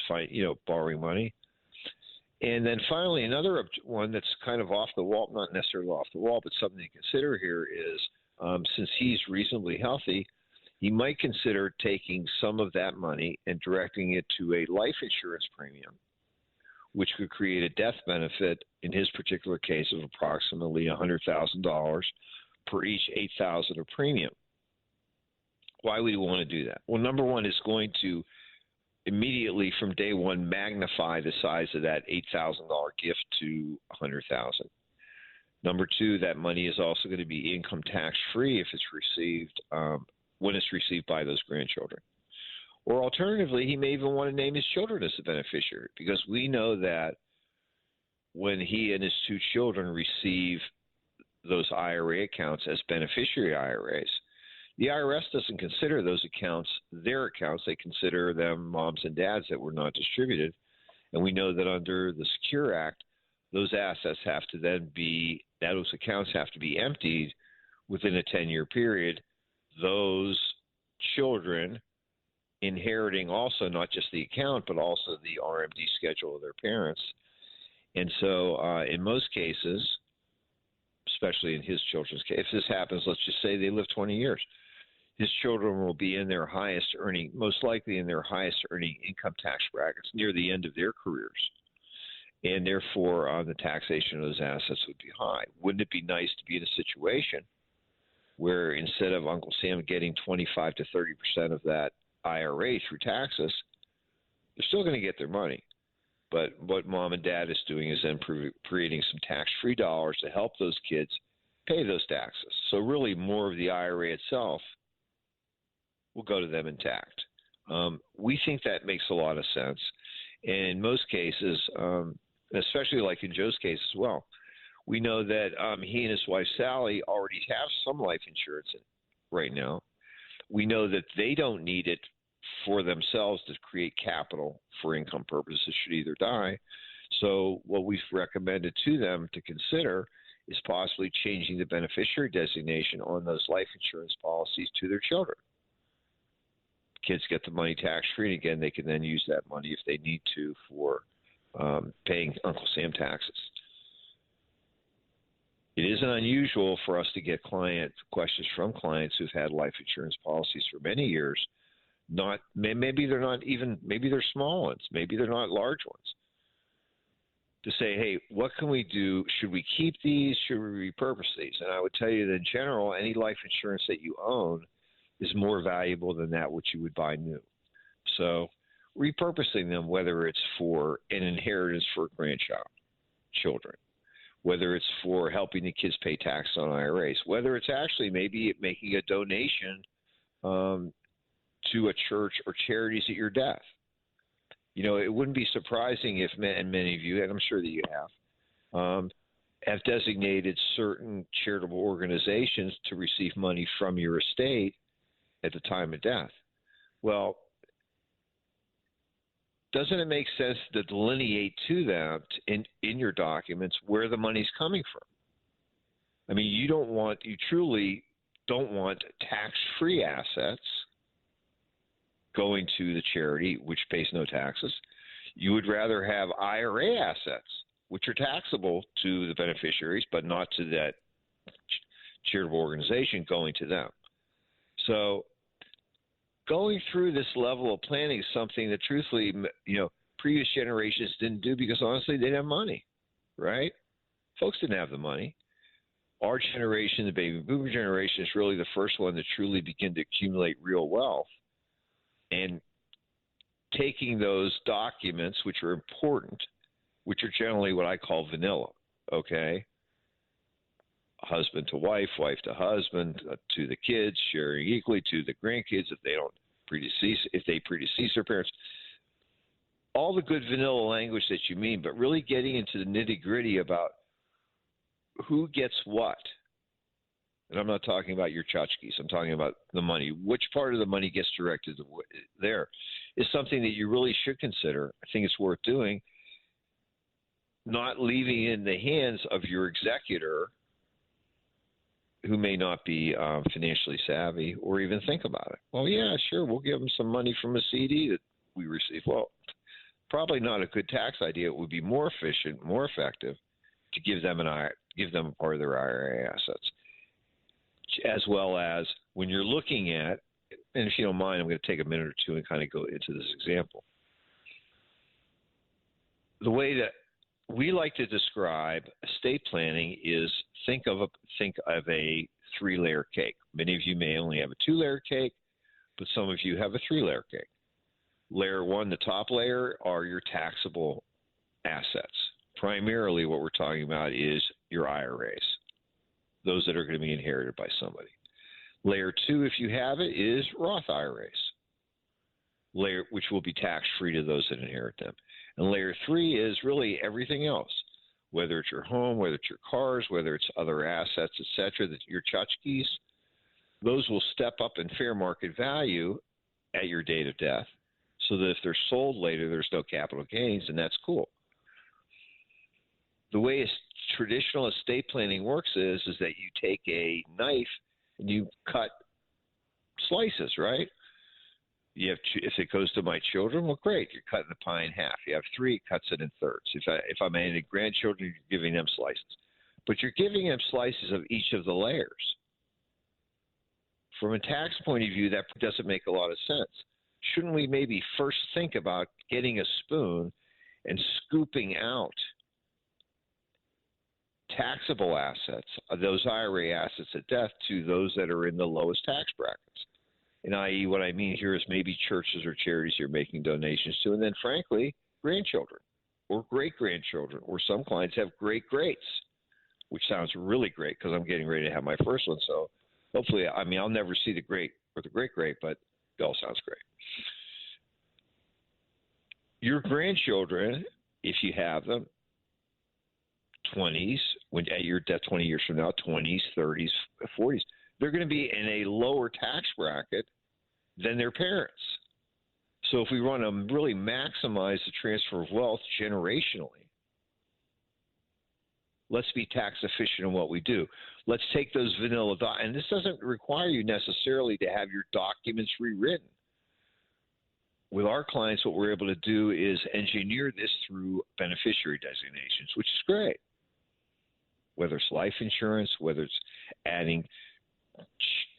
S3: borrowing money. And then finally, another one that's kind of off the wall, not necessarily off the wall, but something to consider here is since he's reasonably healthy, he might consider taking some of that money and directing it to a life insurance premium, which could create a death benefit in his particular case of approximately $100,000 per each $8,000 of premium. Why would you want to do that? Well, number one, it's going to immediately from day one magnify the size of that $8,000 gift to $100,000. Number two, that money is also going to be income tax free if it's received when it's received by those grandchildren. Or alternatively, he may even want to name his children as the beneficiary, because we know that when he and his two children receive those IRA accounts as beneficiary IRAs, the IRS doesn't consider those accounts their accounts. They consider them moms and dads that were not distributed. And we know that under the Secure Act, those assets have to then those accounts have to be emptied within a 10-year period. Those children inheriting also not just the account, but also the RMD schedule of their parents. And so in most cases, especially in his children's case, if this happens, let's just say they live 20 years, his children will be in their highest earning, most likely in their highest earning income tax brackets near the end of their careers. And therefore, the taxation of those assets would be high. Wouldn't it be nice to be in a situation where instead of Uncle Sam getting 25 to 30% of that IRA through taxes, they're still going to get their money. But what mom and dad is doing is then creating some tax-free dollars to help those kids pay those taxes. So really more of the IRA itself will go to them intact. We think that makes a lot of sense. And in most cases, especially like in Joe's case as well, we know that he and his wife Sally already have some life insurance right now. We know that they don't need it for themselves to create capital for income purposes should either die. So what we've recommended to them to consider is possibly changing the beneficiary designation on those life insurance policies to their children. Kids get the money tax-free, and again, they can then use that money if they need to for paying Uncle Sam taxes. It isn't unusual for us to get questions from clients who've had life insurance policies for many years. Maybe they're small ones, maybe they're not large ones. To say, hey, what can we do? Should we keep these? Should we repurpose these? And I would tell you that in general, any life insurance that you own is more valuable than that which you would buy new. So repurposing them, whether it's for an inheritance for grandchildren, whether it's for helping the kids pay tax on IRAs, whether it's actually maybe making a donation to a church or charities at your death. You know, it wouldn't be surprising if many of you, and I'm sure that you have designated certain charitable organizations to receive money from your estate at the time of death. Well, doesn't it make sense to delineate to them in your documents where the money's coming from? I mean, you truly don't want tax-free assets going to the charity, which pays no taxes. You would rather have IRA assets, which are taxable to the beneficiaries, but not to that charitable organization going to them. So going through this level of planning is something that truthfully, previous generations didn't do because honestly, they didn't have money, right? Folks didn't have the money. Our generation, the baby boomer generation, is really the first one to truly begin to accumulate real wealth. And taking those documents, which are important, which are generally what I call vanilla, okay? Husband to wife, wife to husband, to the kids, sharing equally to the grandkids if they predecease their parents. All the good vanilla language that you mean, but really getting into the nitty-gritty about who gets what. And I'm not talking about your tchotchkes. I'm talking about the money. Which part of the money gets directed there is something that you really should consider. I think it's worth doing. Not leaving in the hands of your executor who may not be financially savvy or even think about it. Well, yeah, sure, we'll give them some money from a CD that we receive. Well, probably not a good tax idea. It would be more efficient, more effective to give them a part of their IRA assets. As well as when you're looking at, and if you don't mind, I'm going to take a minute or two and kind of go into this example. The way that we like to describe estate planning is think of a three-layer cake. Many of you may only have a two-layer cake, but some of you have a three-layer cake. Layer one, the top layer, are your taxable assets. Primarily what we're talking about is your IRAs, those that are going to be inherited by somebody. Layer two, if you have it, is Roth IRAs, which will be tax-free to those that inherit them. And layer three is really everything else, whether it's your home, whether it's your cars, whether it's other assets, et cetera, your tchotchkes. Those will step up in fair market value at your date of death so that if they're sold later, there's no capital gains, and that's cool. The way traditional estate planning works is that you take a knife and you cut slices, right? If it goes to my children, well, great. You're cutting the pie in half. You have 3, it cuts it in thirds. If I'm adding grandchildren, you're giving them slices. But you're giving them slices of each of the layers. From a tax point of view, that doesn't make a lot of sense. Shouldn't we maybe first think about getting a spoon and scooping out taxable assets, those IRA assets at death, to those that are in the lowest tax brackets? And i.e., what I mean here is maybe churches or charities you're making donations to, and then, frankly, grandchildren or great-grandchildren, or some clients have great-greats, which sounds really great because I'm getting ready to have my first one. So hopefully, I mean, I'll never see the great or the great-great, but it all sounds great. Your grandchildren, if you have them, 20s, when at your death 20 years from now, 20s, 30s, 40s, they're going to be in a lower tax bracket than their parents. So if we want to really maximize the transfer of wealth generationally, let's be tax efficient in what we do. Let's take those vanilla and this doesn't require you necessarily to have your documents rewritten. With our clients, what we're able to do is engineer this through beneficiary designations, which is great. Whether it's life insurance, whether it's adding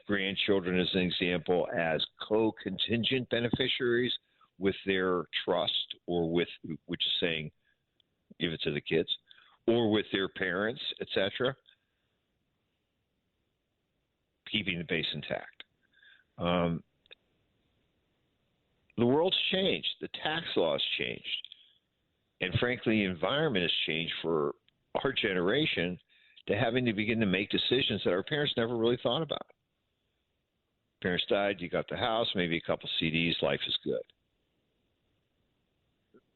S3: grandchildren, as an example, as co-contingent beneficiaries with their trust, or with, which is saying, give it to the kids, or with their parents, etc., keeping the base intact. The world's changed. The tax law has changed. And frankly, the environment has changed for our generation to having to begin to make decisions that our parents never really thought about. Parents died, you got the house, maybe a couple CDs, life is good.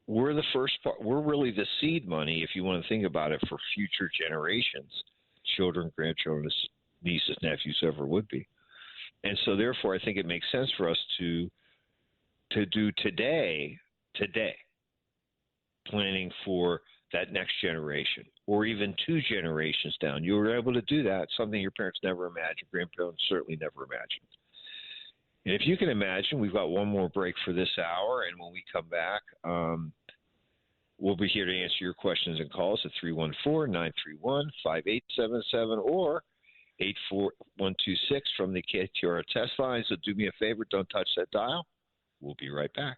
S3: We're the first part. We're really the seed money, if you want to think about it, for future generations, children, grandchildren, nieces, nephews, whoever would be. And so therefore, I think it makes sense for us to do today, planning for that next generation, or even 2 generations down. You were able to do that, something your parents never imagined, grandparents certainly never imagined. And if you can imagine, we've got one more break for this hour, and when we come back, we'll be here to answer your questions and calls at 314-931-5877 or 84126 from the KTR test line. So do me a favor, don't touch that dial. We'll be right back.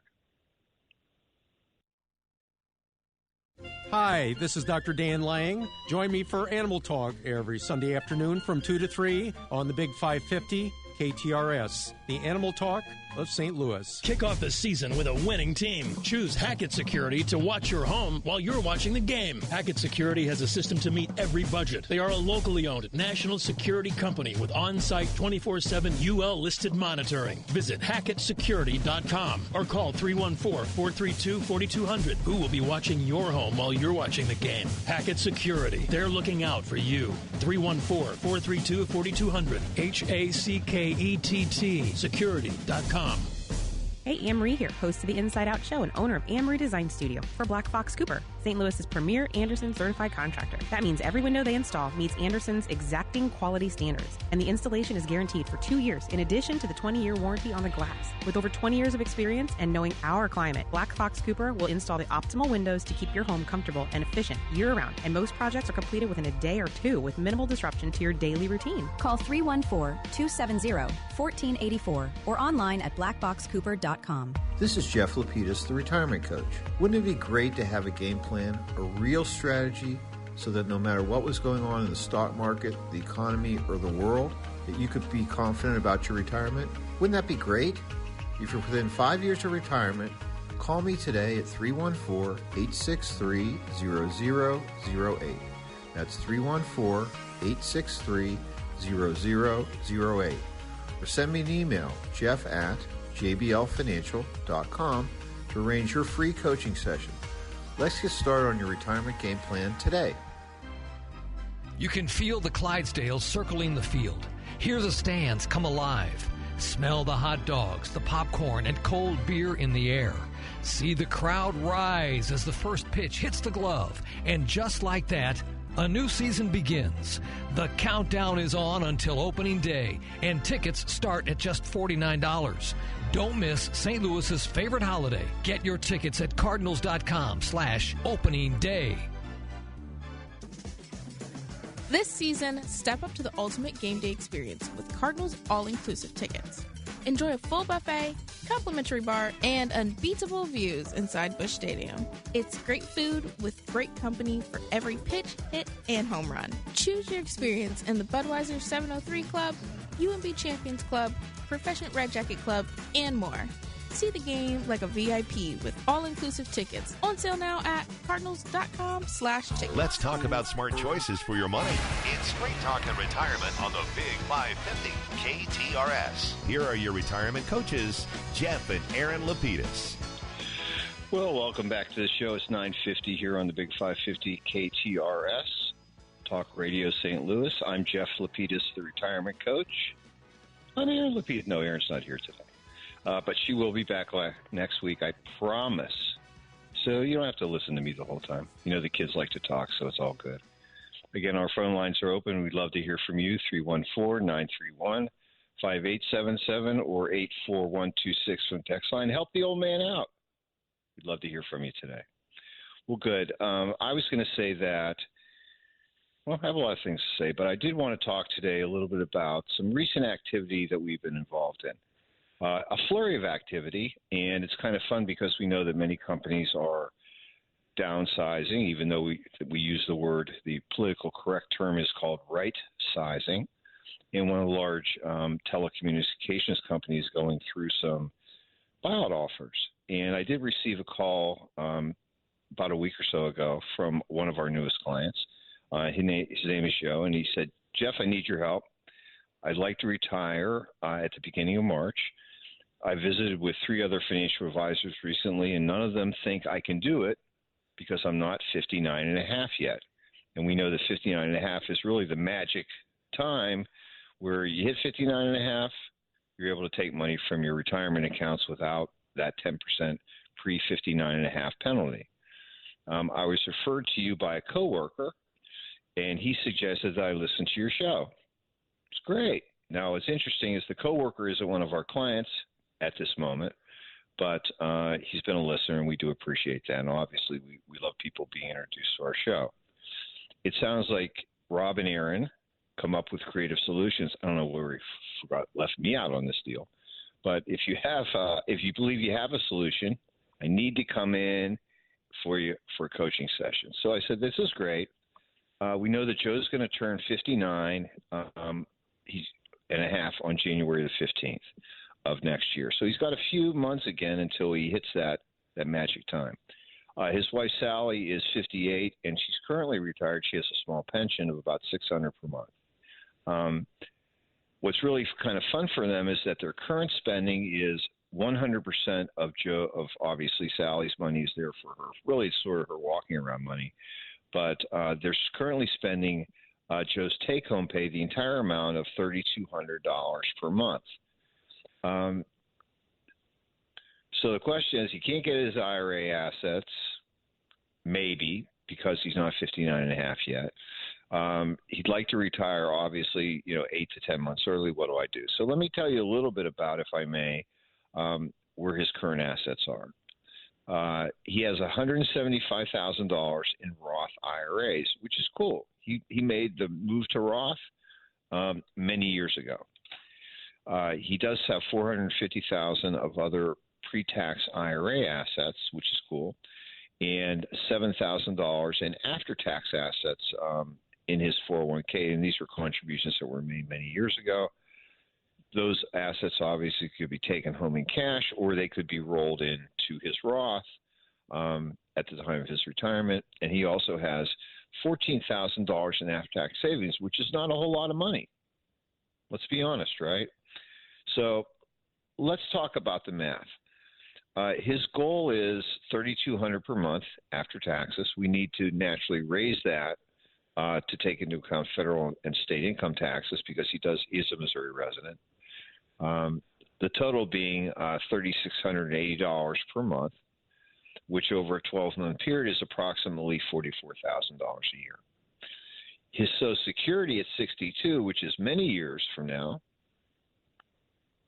S10: Hi, this is Dr. Dan Lang. Join me for Animal Talk every Sunday afternoon from 2 to 3 on the Big 550 KTRS, the Animal Talk of St. Louis.
S11: Kick off the season with a winning team. Choose Hackett Security to watch your home while you're watching the game. Hackett Security has a system to meet every budget. They are a locally owned national security company with on-site 24/7 UL-listed monitoring. Visit HackettSecurity.com or call 314-432-4200. Who will be watching your home while you're watching the game? Hackett Security. They're looking out for you. 314-432-4200. HACKETT. Security.com.
S12: Hey, Anne Marie here, host of the Inside Out Show and owner of Anne Marie Design Studio for Black Fox Cooper, St. Louis's premier Andersen certified contractor. That means every window they install meets Andersen's exacting quality standards, and the installation is guaranteed for 2 years, in addition to the 20-year warranty on the glass. With over 20 years of experience and knowing our climate, Black Fox Cooper will install the optimal windows to keep your home comfortable and efficient year-round, and most projects are completed within a day or 2 with minimal disruption to your daily routine.
S13: Call 314-270-1484 or online at blackboxcooper.com.
S14: This is Jeff Lapidus, the retirement coach. Wouldn't it be great to have a game plan, a real strategy, so that no matter what was going on in the stock market, the economy, or the world, that you could be confident about your retirement? Wouldn't that be great? If you're within 5 years of retirement, call me today at 314-863-0008. That's 314-863-0008. Or send me an email, jeff@jblfinancial.com, to arrange your free coaching session. Let's get started on your retirement game plan today.
S15: You can feel the Clydesdales circling the field. Hear the stands come alive. Smell the hot dogs, the popcorn, and cold beer in the air. See the crowd rise as the first pitch hits the glove. And just like that, A new season begins. The countdown is on until opening day, and tickets start at just $49. Don't miss St. Louis's favorite holiday. Get your tickets at cardinals.com/opening day.
S16: This season, step up to the ultimate game day experience with Cardinals all-inclusive tickets. Enjoy a full buffet, complimentary bar, and unbeatable views inside Busch Stadium. It's great food with great company for every pitch, hit, and home run. Choose your experience in the Budweiser 703 Club, UMB Champions Club, Proficient Red Jacket Club, and more. See the game like a VIP with all-inclusive tickets. On sale now at cardinals.com/tickets.
S1: Let's talk about smart choices for your money. It's Straight Talk and Retirement on the Big 550 KTRS. Here are your retirement coaches, Jeff and Aaron Lapidus.
S3: Well, welcome back to the show. It's 9:50 here on the Big 550 KTRS, Talk Radio St. Louis. I'm Jeff Lapidus, the retirement coach. I'm Aaron Lapidus. No, Aaron's not here today. But she will be back next week, I promise. So you don't have to listen to me the whole time. You know, the kids like to talk, so it's all good. Again, our phone lines are open. We'd love to hear from you, 314-931-5877 or 84126 from text line. Help the old man out. We'd love to hear from you today. Well, good. I was going to say that, well, I have a lot of things to say, but I did want to talk today a little bit about some recent activity that we've been involved in. A flurry of activity, and it's kind of fun because we know that many companies are downsizing, even though we use the word, the political correct term is called right-sizing, and one of the large telecommunications companies going through some buyout offers. And I did receive a call about a week or so ago from one of our newest clients. His name is Joe, and he said, Jeff, I need your help. I'd like to retire at the beginning of March. I visited with 3 other financial advisors recently, and none of them think I can do it because I'm not 59 and a half yet. And we know that 59 and a half is really the magic time where you hit 59 and a half, you're able to take money from your retirement accounts without that 10% pre-59 and a half penalty. I was referred to you by a coworker, and he suggested that I listen to your show. It's great. Now, what's interesting is the coworker isn't one of our clients at this moment, but he's been a listener, and we do appreciate that. And obviously, we love people being introduced to our show. It sounds like Rob and Aaron come up with creative solutions. I don't know where he left me out on this deal, but if you believe you have a solution, I need to come in for you for a coaching session. So I said, this is great. We know that Joe's going to turn 59. He's and a half on January the 15th of next year. So he's got a few months again until he hits that magic time. His wife, Sally, is 58, and she's currently retired. She has a small pension of about $600 per month. What's really kind of fun for them is that their current spending is 100% of obviously Sally's money is there for her. Really, it's sort of her walking around money. But they're currently spending Joe's take-home pay, the entire amount of $3,200 per month. So the question is, he can't get his IRA assets, maybe, because he's not 59 and a half yet. He'd like to retire, obviously, 8 to 10 months early. What do I do? So let me tell you a little bit about, if I may, where his current assets are. He has $175,000 in Roth IRAs, which is cool. He made the move to Roth many years ago. He does have $450,000 of other pre-tax IRA assets, which is cool, and $7,000 in after-tax assets in his 401k, and these were contributions that were made many years ago. Those assets obviously could be taken home in cash, or they could be rolled into his Roth at the time of his retirement. And he also has $14,000 in after-tax savings, which is not a whole lot of money. Let's be honest, right? So let's talk about the math. His goal is $3,200 per month after taxes. We need to naturally raise that to take into account federal and state income taxes because he is a Missouri resident. The total being $3,680 per month, which over a 12-month period is approximately $44,000 a year. His Social Security at 62, which is many years from now,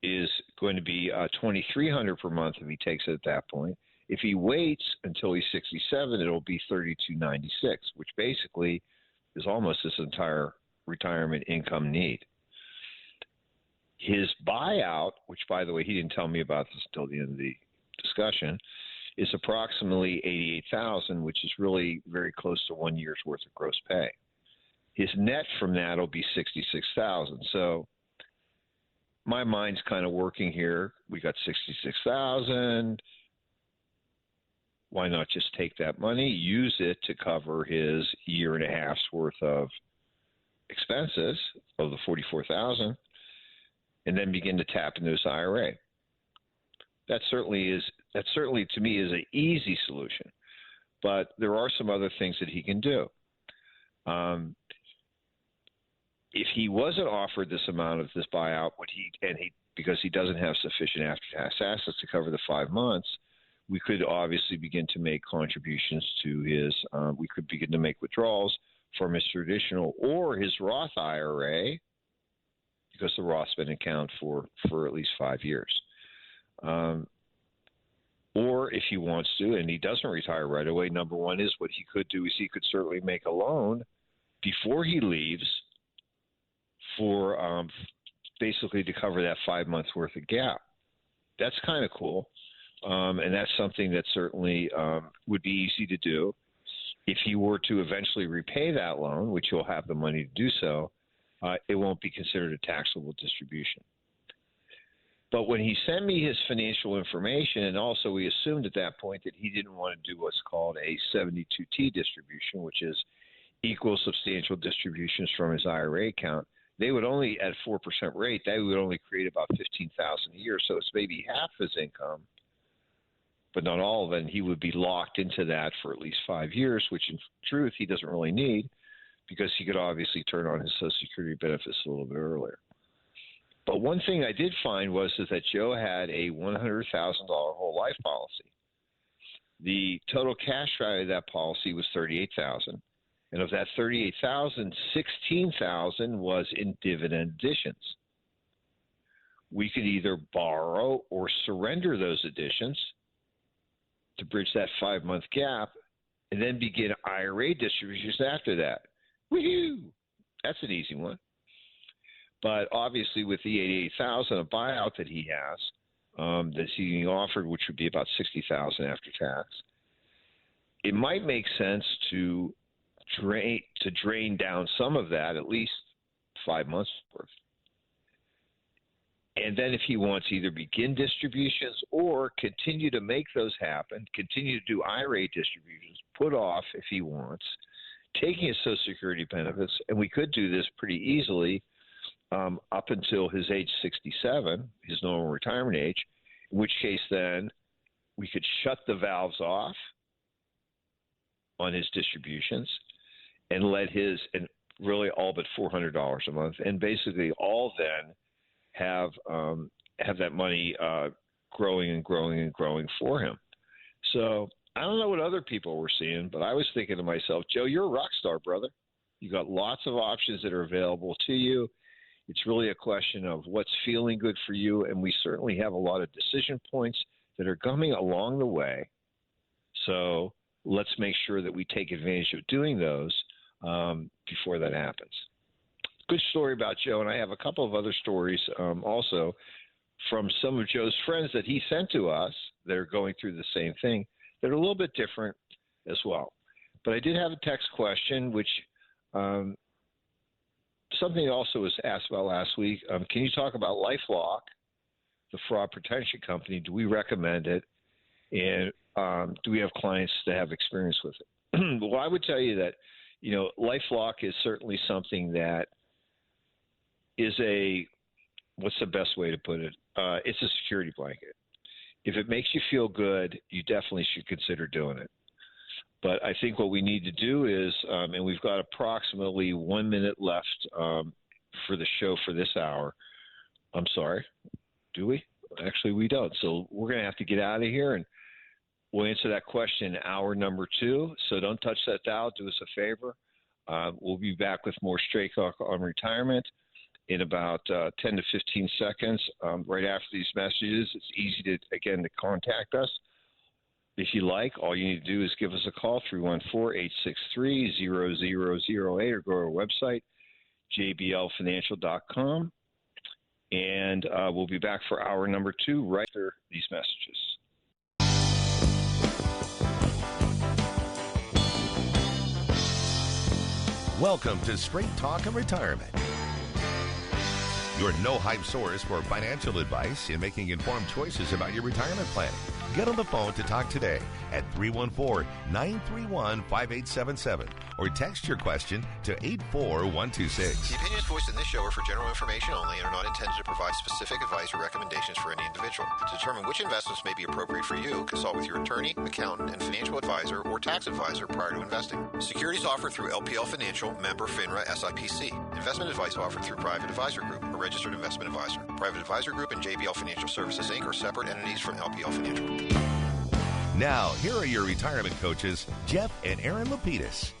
S3: is going to be $2,300 per month if he takes it at that point. If he waits until he's 67, it'll be $3,296, which basically is almost his entire retirement income need. His buyout, which, by the way, he didn't tell me about this until the end of the discussion, is approximately $88,000, which is really very close to 1 year's worth of gross pay. His net from that will be $66,000. So my mind's kind of working here. We got $66,000. Why not just take that money, use it to cover his year and a half's worth of expenses of the $44,000, and then begin to tap into his IRA? That certainly to me is an easy solution, but there are some other things that he can do. If he wasn't offered this amount of this buyout, because he doesn't have sufficient after-tax assets to cover the 5 months, we could obviously begin to make contributions to his. We could begin to make withdrawals from his traditional or his Roth IRA, because the Roth's been in account for at least 5 years. Or if he wants to, and he doesn't retire right away, number one is what he could do is he could certainly make a loan before he leaves for basically to cover that 5 months worth of gap. That's kind of cool. And that's something that certainly would be easy to do. If he were to eventually repay that loan, which he'll have the money to do so, it won't be considered a taxable distribution. But when he sent me his financial information, and also we assumed at that point that he didn't want to do what's called a 72T distribution, which is equal substantial distributions from his IRA account, they would only, at 4% rate, they would only create about $15,000 a year. So it's maybe half his income, but not all of it. And he would be locked into that for at least 5 years, which in truth he doesn't really need, because he could obviously turn on his Social Security benefits a little bit earlier. But one thing I did find was that Joe had a $100,000 whole life policy. The total cash value of that policy was $38,000. And of that $38,000, $16,000 was in dividend additions. We could either borrow or surrender those additions to bridge that 5-month gap, and then begin IRA distributions after that. Woohoo! That's an easy one. But obviously, with the $88,000 a buyout that he has, that's being offered, which would be about $60,000 after tax, it might make sense to drain down some of that, at least 5 months worth. And then if he wants, either begin distributions or continue to make those happen, continue to do IRA distributions, put off if he wants, taking his Social Security benefits, and we could do this pretty easily up until his age 67, his normal retirement age, in which case then we could shut the valves off on his distributions and let his, and really all but $400 a month, and basically all then have that money growing and growing and growing for him. So I don't know what other people were seeing, but I was thinking to myself, Joe, you're a rock star, brother. You got lots of options that are available to you. It's really a question of what's feeling good for you, and we certainly have a lot of decision points that are coming along the way. So let's make sure that we take advantage of doing those before that happens. Good story about Joe, and I have a couple of other stories also from some of Joe's friends that he sent to us that are going through the same thing that are a little bit different as well. But I did have a text question, which something also was asked about last week. Can you talk about LifeLock, the fraud protection company? Do we recommend it? And do we have clients that have experience with it? Well, I would tell you that, LifeLock is certainly something that is what's the best way to put it? It's a security blanket. If it makes you feel good, you definitely should consider doing it. But I think what we need to do is, and we've got approximately 1 minute left for the show for this hour. I'm sorry, do we? Actually, we don't. So we're going to have to get out of here, and we'll answer that question in hour number 2. So don't touch that dial. Do us a favor. We'll be back with more Straight Talk on Retirement in about 10 to 15 seconds. Right after these messages, it's easy to contact us. If you like, all you need to do is give us a call, 314-863-0008, or go to our website, jblfinancial.com. And we'll be back for hour number 2 right after these messages.
S1: Welcome to Straight Talk and Retirement, your no-hype source for financial advice in making informed choices about your retirement planning. Get on the phone to talk today at 314-931-5877 or text your question to 84126.
S2: The opinions voiced in this show are for general information only and are not intended to provide specific advice or recommendations for any individual. To determine which investments may be appropriate for you, consult with your attorney, accountant, and financial advisor or tax advisor prior to investing. Securities offered through LPL Financial, member FINRA SIPC. Investment advice offered through Private Advisor Group, a registered investment advisor. Private Advisor Group and JBL Financial Services, Inc. are separate entities from LPL Financial.
S1: Now, here are your retirement coaches, Jeff and Aaron Lapidus.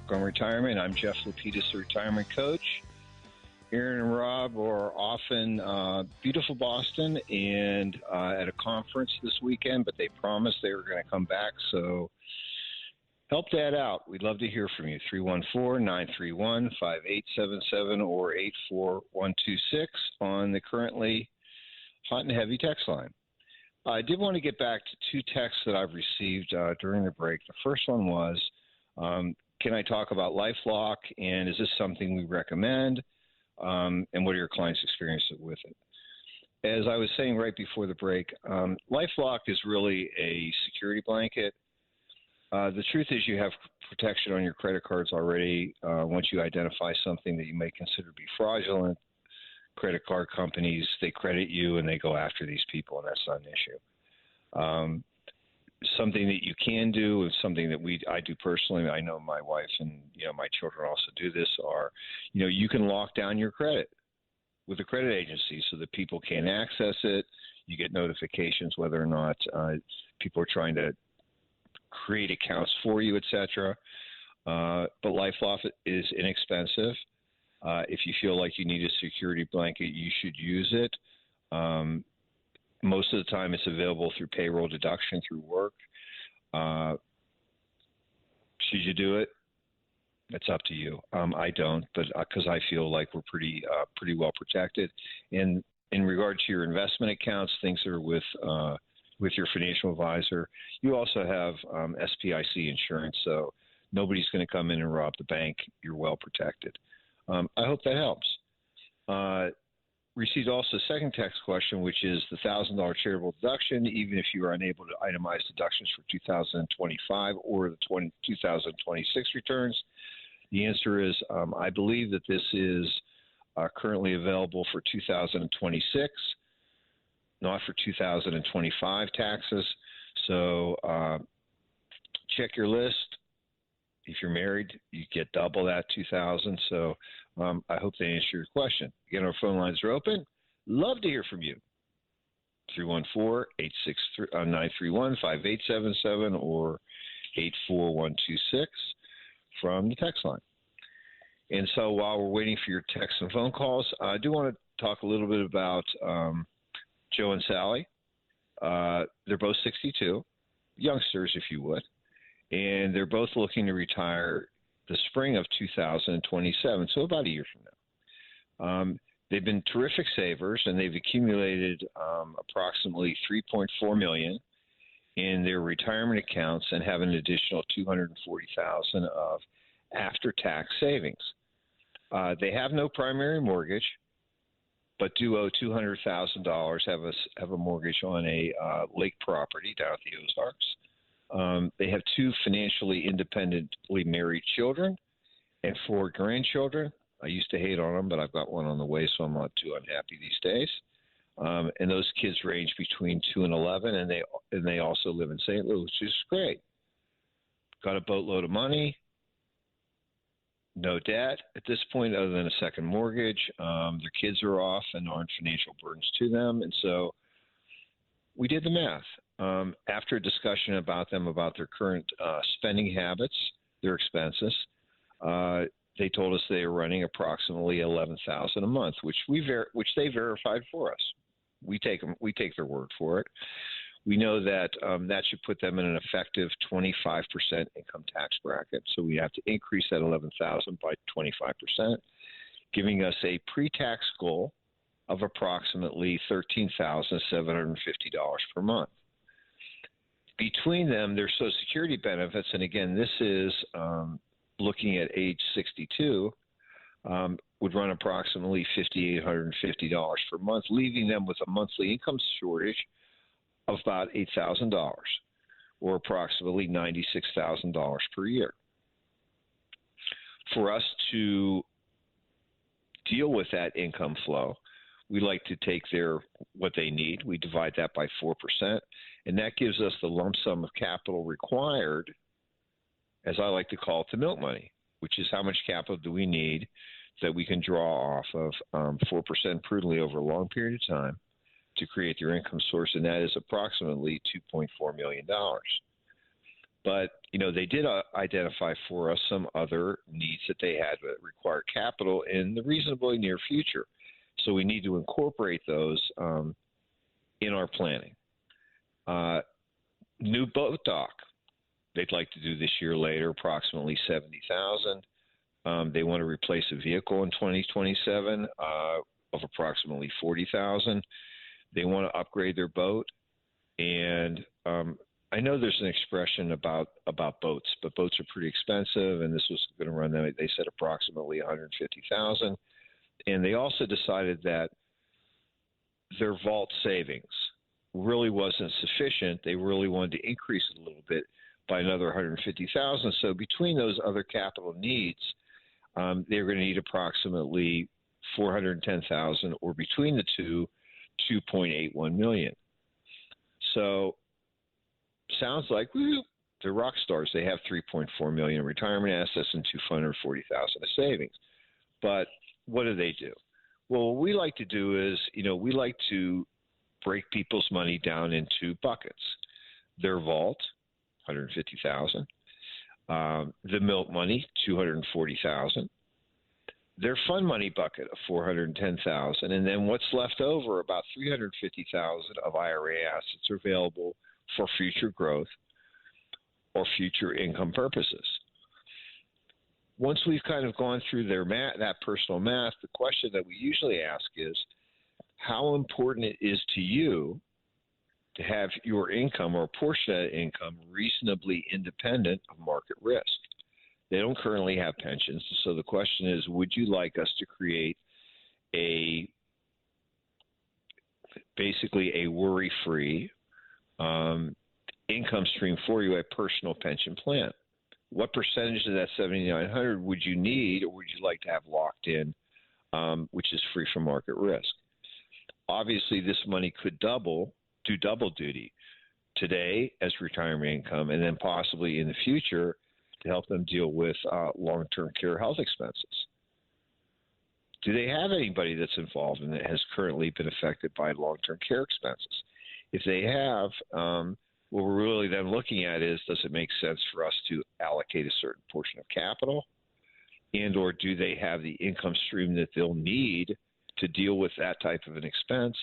S3: On Retirement, I'm Jeff Lapidus, the retirement coach. Aaron and Rob are off in beautiful Boston and at a conference this weekend, but they promised they were going to come back, so help Dad out. We'd love to hear from you. 314-931-5877 or 84126 on the currently hot and heavy text line. I did want to get back to 2 texts that I've received during the break. The first one was, can I talk about LifeLock, and is this something we recommend, and what are your clients' experiences with it? As I was saying right before the break, LifeLock is really a security blanket. The truth is you have protection on your credit cards already. Once you identify something that you may consider to be fraudulent, credit card companies, they credit you and they go after these people, and that's not an issue. Something that you can do is something that I do personally. I know my wife and my children also do this. You can lock down your credit with a credit agency so that people can't access it. You get notifications whether or not people are trying to create accounts for you, etc. But LifeLock is inexpensive. If you feel like you need a security blanket, you should use it. Most of the time it's available through payroll deduction through work. Should you do it? It's up to you. I don't, but because I feel like we're pretty well protected. And in regard to your investment accounts, things that are with your financial advisor, you also have SPIC insurance, so nobody's going to come in and rob the bank. You're well protected. I hope that helps. Received also a second text question, which is the $1,000 charitable deduction, even if you are unable to itemize deductions for 2025 or the 2026 returns. The answer is I believe that this is currently available for 2026, not for 2025 taxes. So check your list. If you're married, you get double that $2,000. So I hope they answer your question. Again, our phone lines are open. Love to hear from you. 314-931-5877 or 84126 from the text line. And so while we're waiting for your texts and phone calls, I do want to talk a little bit about Joe and Sally. They're both 62, youngsters, if you would. And they're both looking to retire the spring of 2027, so about a year from now. They've been terrific savers, and they've accumulated approximately $3.4 million in their retirement accounts and have an additional $240,000 of after-tax savings. They have no primary mortgage, but do owe $200,000, have a mortgage on a lake property down at the Ozarks. They have 2 financially independently married children and 4 grandchildren. I used to hate on them, but I've got one on the way, so I'm not too unhappy these days. And those kids range between 2 and 11, and they also live in St. Louis, which is great. Got a boatload of money, no debt at this point other than a second mortgage. Their kids are off and aren't financial burdens to them, and so we did the math. after a discussion about them, about their current spending habits, their expenses, they told us they were running approximately $11,000 a month, which they verified for us. We take their word for it. We know that that should put them in an effective 25% income tax bracket. So we have to increase that $11,000 by 25%, giving us a pre-tax goal of approximately $13,750 per month. Between them, their Social Security benefits, and again, this is looking at age 62, would run approximately $5,850 per month, leaving them with a monthly income shortage of about $8,000, or approximately $96,000 per year. For us to deal with that income flow, we like to take what they need. We divide that by 4%, and that gives us the lump sum of capital required, as I like to call it, the milk money, which is how much capital do we need that we can draw off of 4% prudently over a long period of time to create their income source, and that is approximately $2.4 million. But, they did identify for us some other needs that they had that require capital in the reasonably near future. So we need to incorporate those in our planning. New boat dock, they'd like to do this year later, approximately $70,000. They want to replace a vehicle in 2027 of approximately $40,000. They want to upgrade their boat, and I know there's an expression about boats, but boats are pretty expensive, and this was going to run them. They said approximately $150,000, and they also decided that their vault savings really wasn't sufficient. They really wanted to increase it a little bit by another $150,000. So between those other capital needs, they're going to need approximately $410,000, or between the two, $2.81 million. So sounds like they're rock stars. They have $3.4 million in retirement assets and $240,000 of savings. But what do? Well, what we like to do is, we like to break people's money down into buckets. Their vault, $150,000. The milk money, $240,000. Their fund money bucket of $410,000, and then what's left over, about $350,000 of IRA assets are available for future growth or future income purposes. Once we've kind of gone through that personal math, the question that we usually ask is, how important it is to you to have your income or a portion of that income reasonably independent of market risk. They don't currently have pensions, so the question is, would you like us to create basically a worry-free income stream for you, a personal pension plan? What percentage of that $7,900 would you need, or would you like to have locked in, which is free from market risk? Obviously, this money could do double duty today as retirement income, and then possibly in the future to help them deal with long-term care health expenses. Do they have anybody that's involved and that has currently been affected by long-term care expenses? If they have, what we're really then looking at is, does it make sense for us to allocate a certain portion of capital, and or do they have the income stream that they'll need to deal with that type of an expense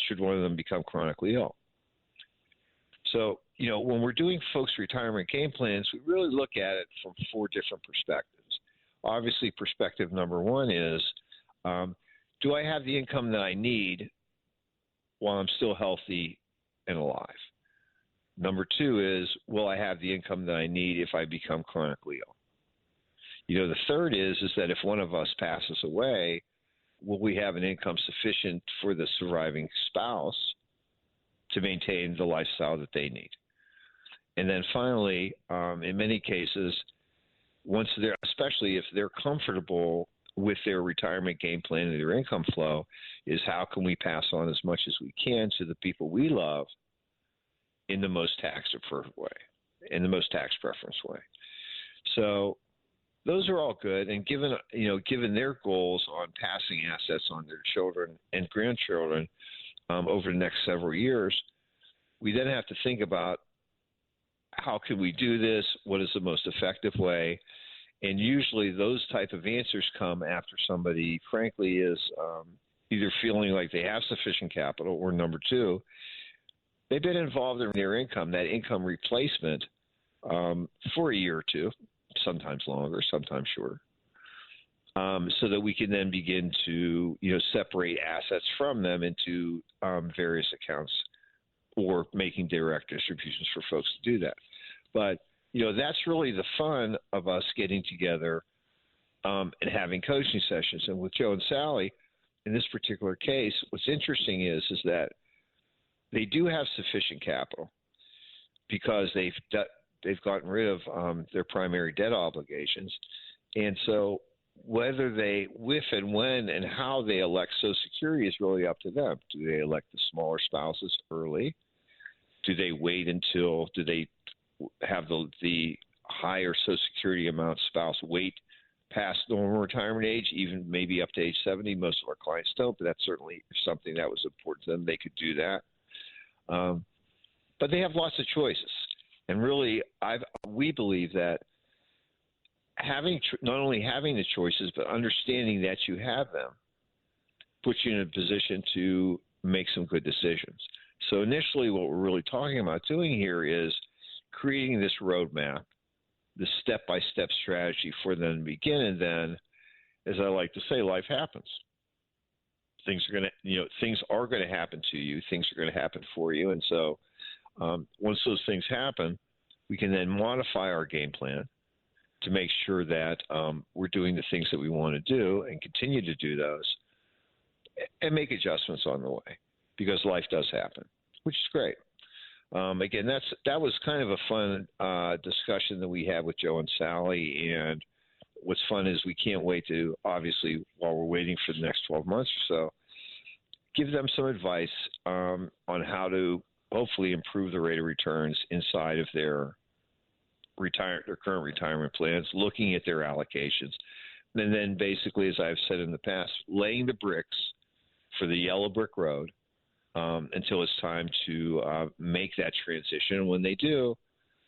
S3: should one of them become chronically ill? So, when we're doing folks' retirement game plans, we really look at it from 4 different perspectives. Obviously, perspective number 1 is, do I have the income that I need while I'm still healthy and alive? Number 2 is, will I have the income that I need if I become chronically ill? The third is that if one of us passes away, will we have an income sufficient for the surviving spouse to maintain the lifestyle that they need? And then finally, in many cases, especially if they're comfortable with their retirement game plan and their income flow, is how can we pass on as much as we can to the people we love in the most tax-deferred way, in the most tax-preference way. So those are all good, and given their goals on passing assets on their children and grandchildren over the next several years, we then have to think about how can we do this? What is the most effective way? And usually those type of answers come after somebody, frankly, is either feeling like they have sufficient capital, or number two, they've been involved in their income, that income replacement, for a year or two, sometimes longer, sometimes shorter, so that we can then begin to, separate assets from them into various accounts, or making direct distributions for folks to do that. But, that's really the fun of us getting together and having coaching sessions. And with Joe and Sally, in this particular case, what's interesting is that they do have sufficient capital because they've gotten rid of their primary debt obligations. And so whether they, if and when and how they elect Social Security is really up to them. Do they elect the smaller spouses early? Do they wait until, do they have the higher Social Security amount spouse wait past normal retirement age, even maybe up to age 70? Most of our clients don't, but that's certainly something that was important to them. They could do that. But they have lots of choices. And really, we believe that not only having the choices, but understanding that you have them puts you in a position to make some good decisions. So initially, what we're really talking about doing here is creating this roadmap, the step-by-step strategy for them to begin. And then, as I like to say, life happens. Things are going to happen to you. Things are going to happen for you. And so once those things happen, we can then modify our game plan to make sure that we're doing the things that we want to do and continue to do those, and make adjustments on the way, because life does happen, which is great. Again, that was kind of a fun discussion that we had with Joe and Sally. And what's fun is we can't wait to, obviously, while we're waiting for the next 12 months or so, give them some advice on how to hopefully improve the rate of returns inside of their current retirement plans, looking at their allocations. And then basically, as I've said in the past, laying the bricks for the yellow brick road until it's time to make that transition. And when they do,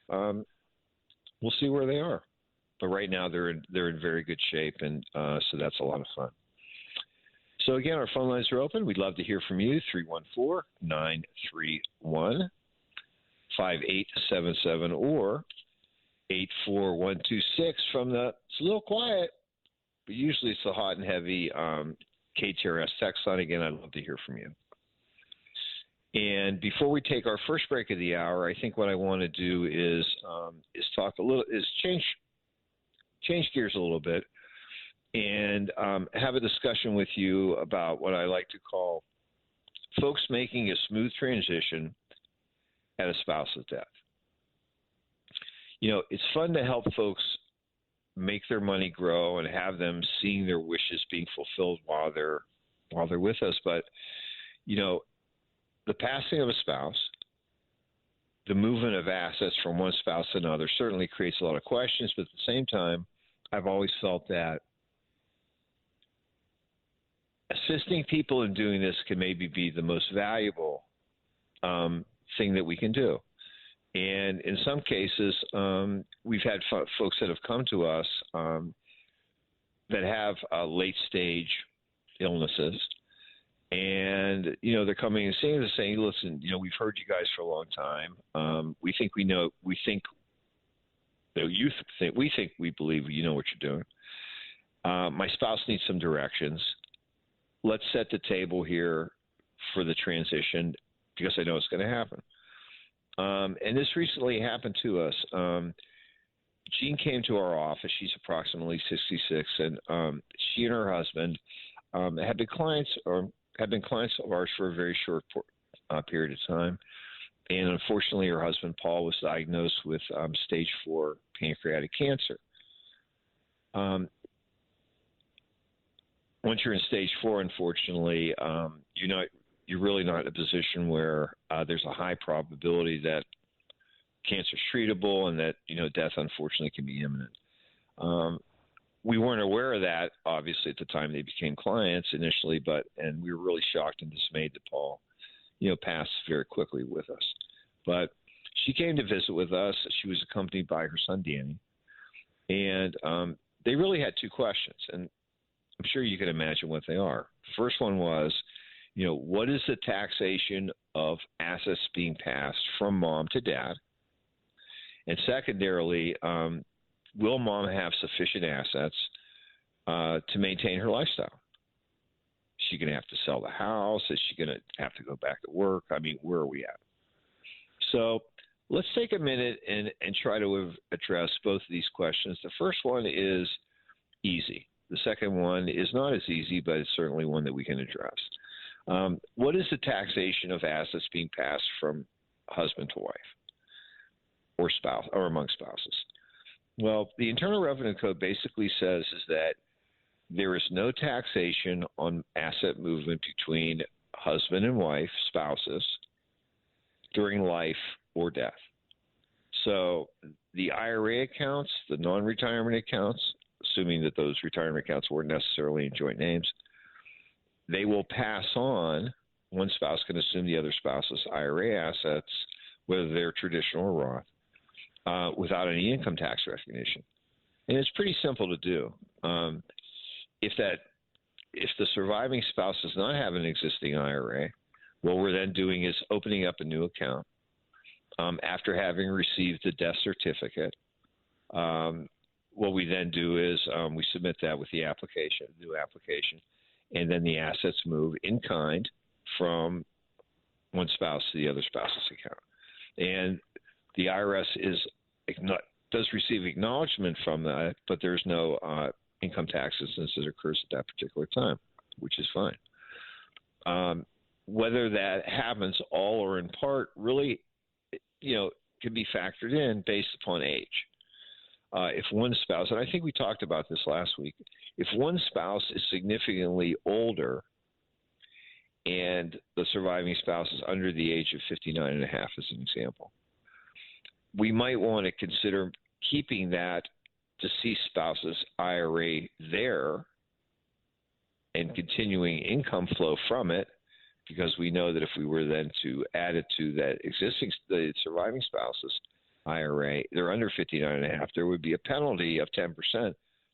S3: we'll see where they are. But right now, they're in very good shape, and so that's a lot of fun. So again, our phone lines are open. We'd love to hear from you. 314-931-5877 or 84126 from it's a little quiet, but usually it's the hot and heavy KTRS text line. Again, I'd love to hear from you. And before we take our first break of the hour, I think what I want to do is change gears a little bit and have a discussion with you about what I like to call folks making a smooth transition at a spouse's death. It's fun to help folks make their money grow and have them seeing their wishes being fulfilled while they're with us. But, the passing of a spouse, the movement of assets from one spouse to another certainly creates a lot of questions. But at the same time, I've always felt that assisting people in doing this can maybe be the most valuable thing that we can do. And in some cases, we've had folks that have come to us that have late-stage illnesses. And, they're coming and seeing us saying, listen, we've heard you guys for a long time. We think we believe you know what you're doing. My spouse needs some directions. Let's set the table here for the transition, because I know it's going to happen. And this recently happened to us. Jean came to our office. She's approximately 66, and she and her husband had been clients of ours for a very short period of time. And unfortunately, her husband, Paul, was diagnosed with stage 4 pancreatic cancer. Once you're in stage 4, unfortunately, you're really not in a position where there's a high probability that cancer is treatable and that, death, unfortunately, can be imminent. We weren't aware of that, obviously, at the time they became clients initially, and we were really shocked and dismayed that Paul, passed very quickly with us. But she came to visit with us. She was accompanied by her son, Danny. And they really had two questions, and I'm sure you can imagine what they are. The first one was, what is the taxation of assets being passed from mom to dad? And secondarily, will mom have sufficient assets to maintain her lifestyle? Is she going to have to sell the house? Is she going to have to go back to work? I mean, where are we at? So let's take a minute and try to address both of these questions. The first one is easy. The second one is not as easy, but it's certainly one that we can address. What is the taxation of assets being passed from husband to wife or spouse or among spouses? Well, the Internal Revenue Code basically says is that there is no taxation on asset movement between husband and wife, spouses, during life or death. So the IRA accounts, the non-retirement accounts, assuming that those retirement accounts weren't necessarily in joint names, they will pass on. One spouse can assume the other spouse's IRA assets, whether they're traditional or Roth, without any income tax recognition. And it's pretty simple to do. If the surviving spouse does not have an existing IRA, what we're then doing is opening up a new account after having received the death certificate. What we then do is we submit that with the application, new application, and then the assets move in kind from one spouse to the other spouse's account. And the IRS does receive acknowledgement from that, but there's no income tax since it occurs at that particular time, which is fine. Whether that happens all or in part really, can be factored in based upon age. If one spouse, and I think we talked about this last week, if one spouse is significantly older and the surviving spouse is under the age of 59 and a half, as an example, we might want to consider keeping that deceased spouse's IRA there and continuing income flow from it, because we know that if we were then to add it to that the surviving spouse's IRA, they're under 59 and a half, there would be a penalty of 10%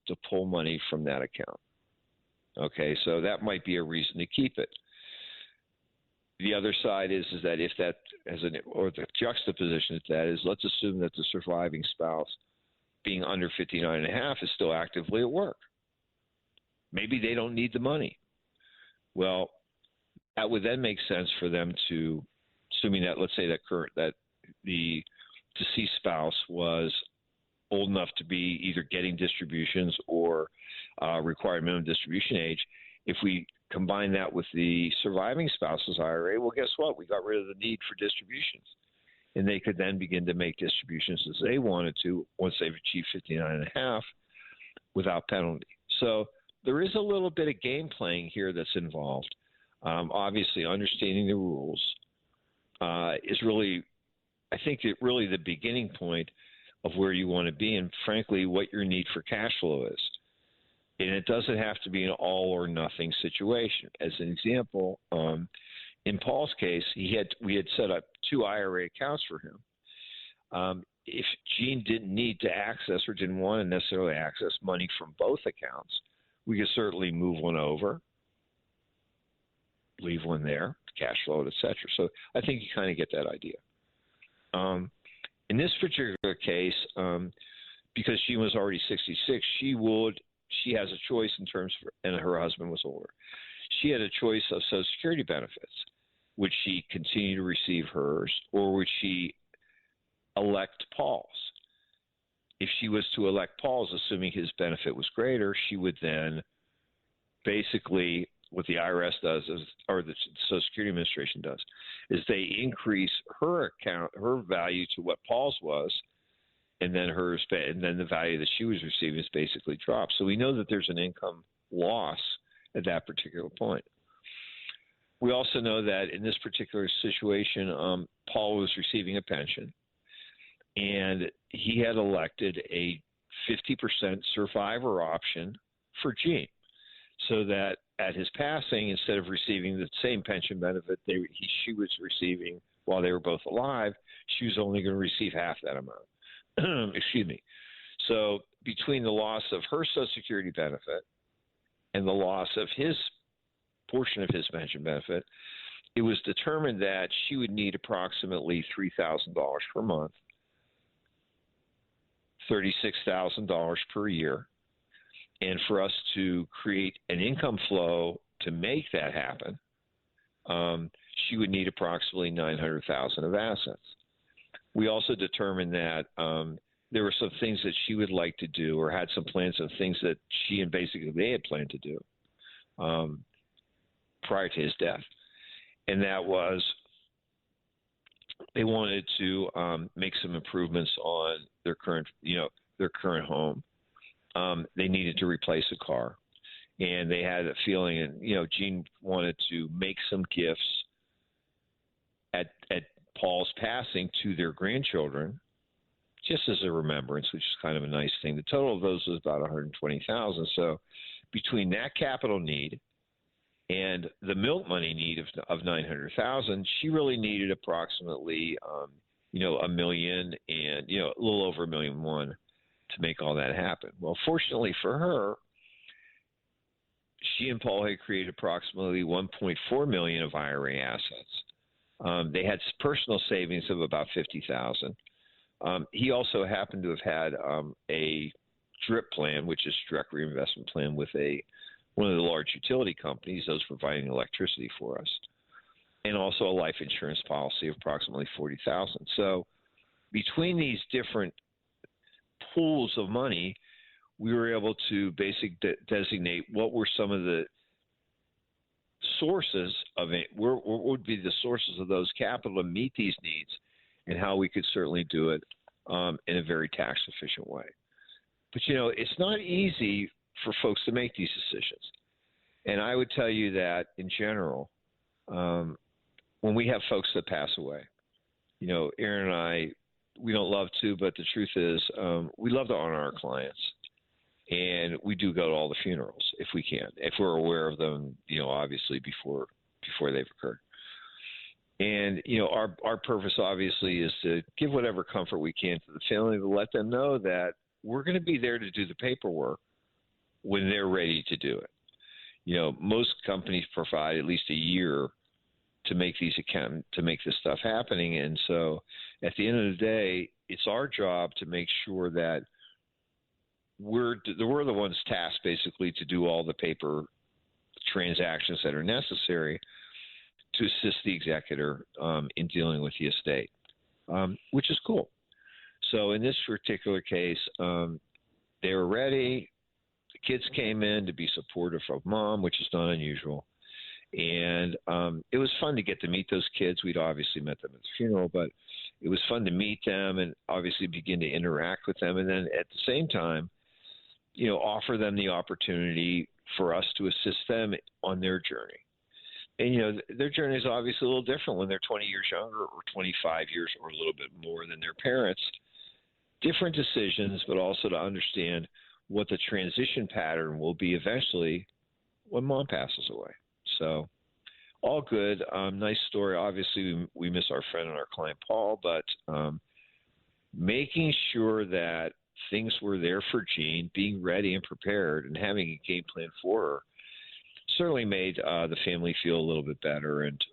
S3: to pull money from that account. Okay, so that might be a reason to keep it. The other side is that if that or the juxtaposition to that is, let's assume that the surviving spouse being under 59 and a half is still actively at work. Maybe they don't need the money. Well, that would then make sense for them to, assuming that, let's say that the deceased spouse was old enough to be either getting distributions or required minimum distribution age. If we combine that with the surviving spouse's IRA, well, guess what? We got rid of the need for distributions. And they could then begin to make distributions as they wanted to once they've achieved 59 and a half without penalty. So there is a little bit of game playing here that's involved. Obviously, understanding the rules is really, I think, really the beginning point of where you want to be and, frankly, what your need for cash flow is. And it doesn't have to be an all-or-nothing situation. As an example, in Paul's case, we had set up 2 IRA accounts for him. If Gene didn't need to access or didn't want to necessarily access money from both accounts, we could certainly move one over, leave one there, cash flow, et cetera. So I think you kind of get that idea. In this particular case, because she was already 66, she has a choice in terms of, and her husband was older. She had a choice of Social Security benefits. Would she continue to receive hers, or would she elect Paul's? If she was to elect Paul's, assuming his benefit was greater, she would then basically, what the IRS does is, or the Social Security Administration does, is they increase her account, her value to what Paul's was, and then the value that she was receiving is basically dropped. So we know that there's an income loss at that particular point. We also know that in this particular situation, Paul was receiving a pension, and he had elected a 50% survivor option for Gene, so that at his passing, instead of receiving the same pension benefit she was receiving while they were both alive, she was only going to receive half that amount. Excuse me. So between the loss of her Social Security benefit and the loss of his portion of his pension benefit, it was determined that she would need approximately $3,000 per month, $36,000 per year. And for us to create an income flow to make that happen, she would need approximately $900,000 of assets. We also determined that there were some things that she would like to do, or had some plans of things that she and basically they had planned to do prior to his death. And that was, they wanted to make some improvements on their current home. They needed to replace a car, and they had a feeling, and Jean wanted to make some gifts at Paul's passing to their grandchildren, just as a remembrance, which is kind of a nice thing. The total of those was about $120,000. So between that capital need and the milk money need of $900,000, she really needed approximately $1 million and a little over $1.1 million to make all that happen. Well, fortunately for her, she and Paul had created approximately $1.4 million of IRA assets. They had personal savings of about $50,000. He also happened to have had a DRIP plan, which is direct reinvestment plan, with one of the large utility companies, those providing electricity for us, and also a life insurance policy of approximately $40,000. So between these different pools of money, we were able to basically designate what were some of the sources of it, what would be the sources of those capital to meet these needs, and how we could certainly do it in a very tax efficient way. But it's not easy for folks to make these decisions. And I would tell you that in general, when we have folks that pass away, Aaron and I, we don't love to, but the truth is we love to honor our clients. And we do go to all the funerals if we can, if we're aware of them, obviously before they've occurred. And, our purpose obviously is to give whatever comfort we can to the family, to let them know that we're going to be there to do the paperwork when they're ready to do it. Most companies provide at least a year to make this stuff happening. And so at the end of the day, it's our job to make sure that we're the ones tasked basically to do all the paper transactions that are necessary to assist the executor in dealing with the estate, which is cool. So in this particular case, they were ready. The kids came in to be supportive of mom, which is not unusual. And it was fun to get to meet those kids. We'd obviously met them at the funeral, but it was fun to meet them and obviously begin to interact with them. And then at the same time, offer them the opportunity for us to assist them on their journey. And, their journey is obviously a little different when they're 20 years younger or 25 years or a little bit more than their parents. Different decisions, but also to understand what the transition pattern will be eventually when mom passes away. So all good. Nice story. Obviously, we miss our friend and our client, Paul, but making sure that things were there for Jean, being ready and prepared and having a game plan for her certainly made the family feel a little bit better. And,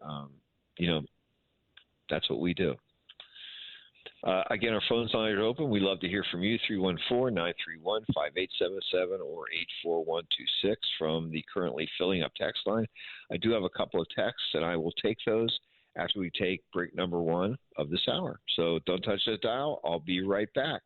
S3: that's what we do. Again, our phone lines are open. We love to hear from you, 314-931-5877 or 84126 from the currently filling up text line. I do have a couple of texts, and I will take those after we take break number 1 of this hour. So don't touch that dial. I'll be right back.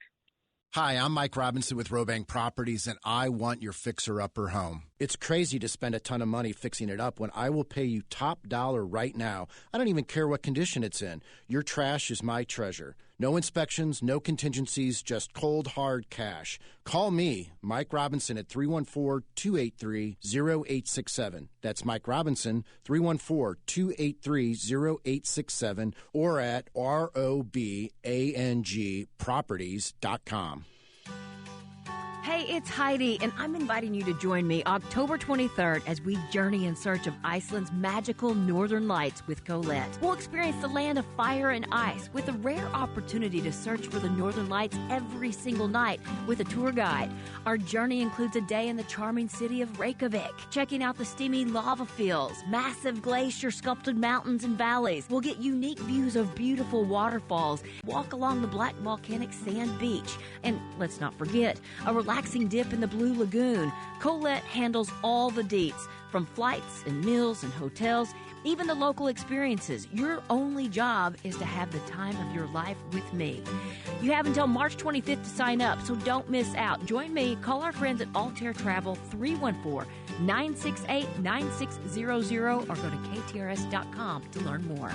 S17: Hi, I'm Mike Robinson with Robank Properties, and I want your fixer-upper home. It's crazy to spend a ton of money fixing it up when I will pay you top dollar right now. I don't even care what condition it's in. Your trash is my treasure. No inspections, no contingencies, just cold, hard cash. Call me, Mike Robinson, at 314-283-0867. That's Mike Robinson, 314-283-0867, or at ROBANGproperties.com.
S8: Hey, it's Heidi, and I'm inviting you to join me October 23rd as we journey in search of Iceland's magical northern lights with Colette. We'll experience the land of fire and ice with a rare opportunity to search for the northern lights every single night with a tour guide. Our journey includes a day in the charming city of Reykjavik, checking out the steamy lava fields, massive glacier-sculpted mountains and valleys. We'll get unique views of beautiful waterfalls, walk along the black volcanic sand beach, and let's not forget, a relaxing dip in the Blue Lagoon. Colette handles all the deets, from flights and meals and hotels, even the local experiences. Your only job is to have the time of your life with me. You have until March 25th to sign up, so don't miss out. Join me. Call our friends at Altair Travel 314-968-9600 or go to ktrs.com to learn more.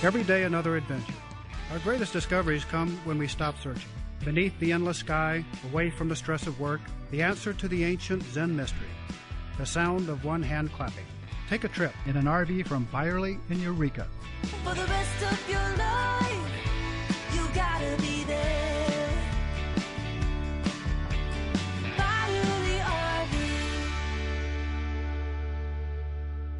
S18: Every day another adventure. Our greatest discoveries come when we stop searching. Beneath the endless sky, away from the stress of work, the answer to the ancient Zen mystery, the sound of one hand clapping. Take a trip in an RV from Byerly in Eureka.
S19: For the rest of your life, you gotta be there. Byerly RV.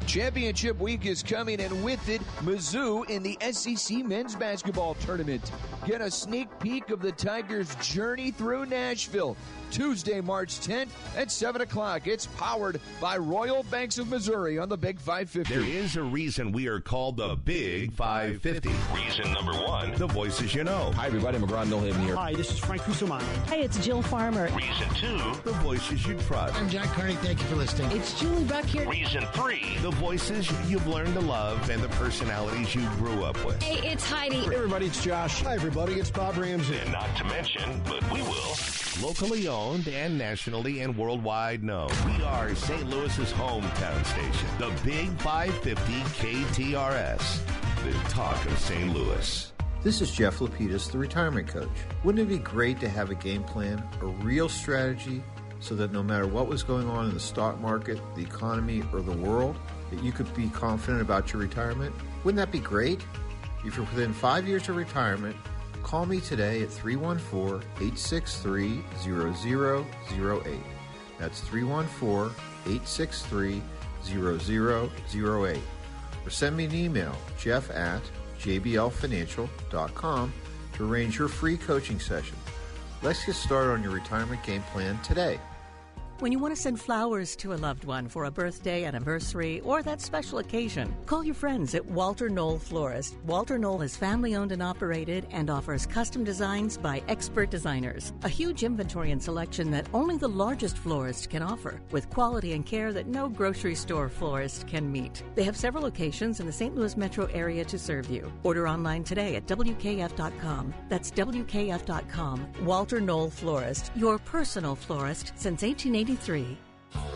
S5: Championship week is coming, and with it, Mizzou in the SEC men's basketball tournament. Get a sneak peek of the Tigers' journey through Nashville. Tuesday, March 10th at 7 o'clock. It's powered by Royal Banks of Missouri on the Big 550.
S1: There is a reason we are called the Big 550. Reason number one, the voices you know.
S20: Hi, everybody. McGraw Milhaven here.
S21: Hi, this is Frank Cusimano.
S22: Hey, it's Jill Farmer.
S1: Reason two, the voices you trust.
S23: I'm Jack Carney. Thank you for listening.
S22: It's Julie Buck here.
S1: Reason three, the voices you've learned to love and the personalities you grew up with.
S22: Hey, it's Heidi.
S21: Hey, everybody. It's Josh.
S23: Hi, everybody. It's Bob Ramsey.
S1: And not to mention, but we will, locally owned and nationally and worldwide known. We are St. Louis's hometown station, the Big 550 KTRS, the talk of St. Louis.
S14: This is Jeff Lapidus, the retirement coach. Wouldn't it be great to have a game plan, a real strategy, so that no matter what was going on in the stock market, the economy, or the world, that you could be confident about your retirement? Wouldn't that be great? If you're within 5 years of retirement, call me today at 314-863-0008. That's 314-863-0008. Or send me an email, jeff@jblfinancial.com, to arrange your free coaching session. Let's get started on your retirement game plan today.
S24: When you want to send flowers to a loved one for a birthday, anniversary, or that special occasion, call your friends at Walter Knoll Florist. Walter Knoll is family-owned and operated and offers custom designs by expert designers. A huge inventory and selection that only the largest florist can offer, with quality and care that no grocery store florist can meet. They have several locations in the St. Louis metro area to serve you. Order online today at WKF.com. That's WKF.com. Walter Knoll Florist, your personal florist since 1883.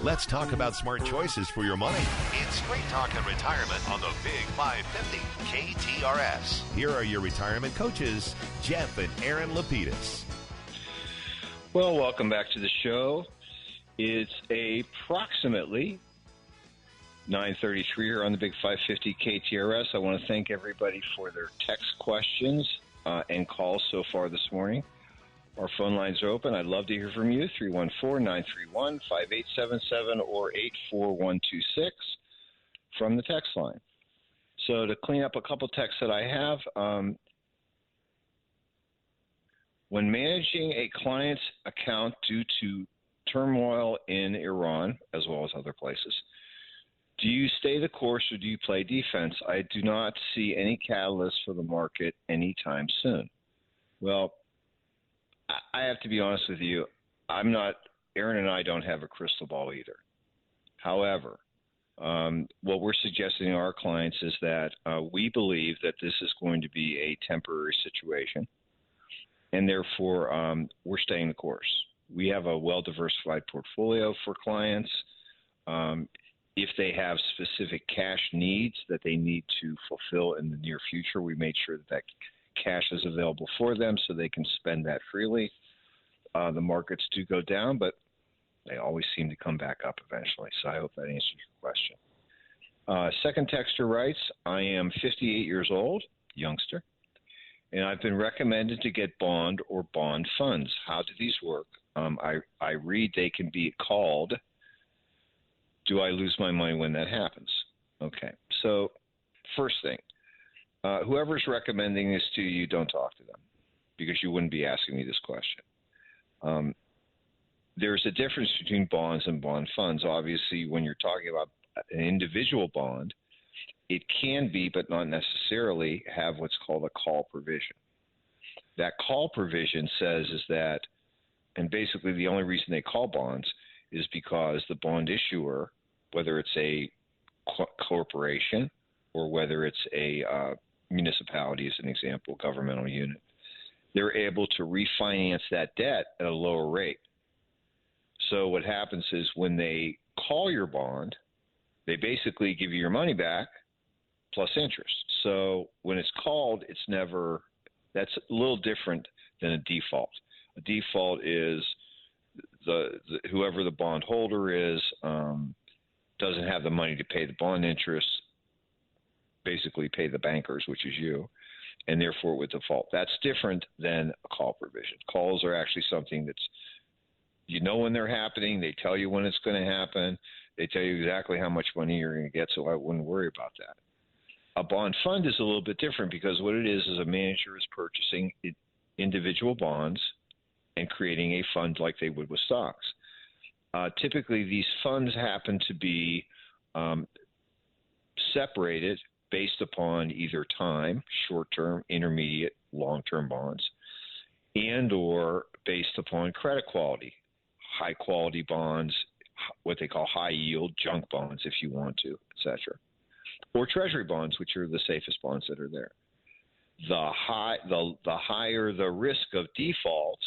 S1: Let's talk about smart choices for your money. It's Straight Talk and Retirement on the Big 550 KTRS. Here are your retirement coaches, Jeff and Aaron Lapidus.
S3: Well, welcome back to the show. It's approximately 9:33 here on the Big 550 KTRS. I want to thank everybody for their text questions and calls so far this morning. Our phone lines are open. I'd love to hear from you, 314-931-5877 or 84126 from the text line. So to clean up a couple texts that I have, when managing a client's account due to turmoil in Iran, as well as other places, do you stay the course or do you play defense? I do not see any catalyst for the market anytime soon. Well, I have to be honest with you. Aaron and I don't have a crystal ball either. However, what we're suggesting to our clients is that we believe that this is going to be a temporary situation, and therefore we're staying the course. We have a well-diversified portfolio for clients. If they have specific cash needs that they need to fulfill in the near future, we made sure that cash is available for them so they can spend that freely. The markets do go down, but they always seem to come back up eventually. So I hope that answers your question. Second texter writes, I am 58 years old, youngster. And I've been recommended to get bond or bond funds. How do these work? I read they can be called. Do I lose my money when that happens? Okay. So first thing, whoever's recommending this to you, don't talk to them because you wouldn't be asking me this question. There's a difference between bonds and bond funds. Obviously, when you're talking about an individual bond, it can be, but not necessarily, have what's called a call provision. That call provision says is that, and basically the only reason they call bonds is because the bond issuer, whether it's a corporation or whether it's a municipality, as an example, governmental unit, they're able to refinance that debt at a lower rate. So what happens is when they call your bond, they basically give you your money back plus interest. So when it's called, it's never – that's a little different than a default. A default is whoever the bond holder is doesn't have the money to pay the bond interest, basically pay the bankers, which is you, and therefore would default. That's different than a call provision. Calls are actually something that's – you know when they're happening. They tell you when it's going to happen. They tell you exactly how much money you're going to get, so I wouldn't worry about that. A bond fund is a little bit different because what it is a manager is purchasing individual bonds and creating a fund like they would with stocks. Typically, these funds happen to be separated based upon either time, short-term, intermediate, long-term bonds, and or based upon credit quality, high-quality bonds, what they call high-yield junk bonds, if you want to, etc., or treasury bonds, which are the safest bonds that are there. The higher the risk of default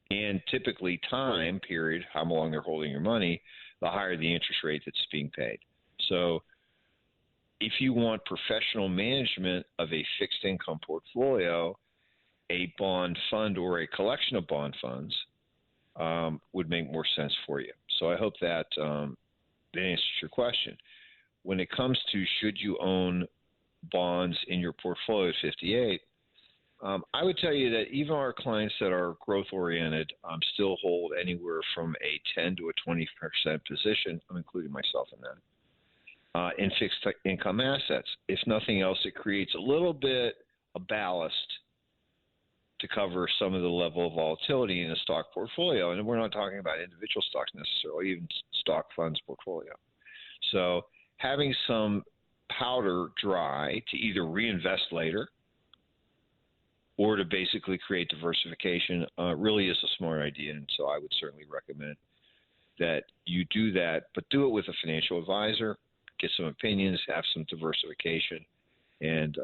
S3: and typically time period, how long they're holding your money, the higher the interest rate that's being paid. So if you want professional management of a fixed income portfolio, a bond fund or a collection of bond funds would make more sense for you. So I hope that answers your question. When it comes to should you own bonds in your portfolio at 58, I would tell you that even our clients that are growth-oriented still hold anywhere from a 10 to a 20% position, I'm including myself in that, in fixed income assets. If nothing else, it creates a little bit of ballast to cover some of the level of volatility in a stock portfolio. And we're not talking about individual stocks necessarily, even stock funds portfolio. So having some powder dry to either reinvest later or to basically create diversification really is a smart idea. And so I would certainly recommend that you do that, but do it with a financial advisor, get some opinions, have some diversification. And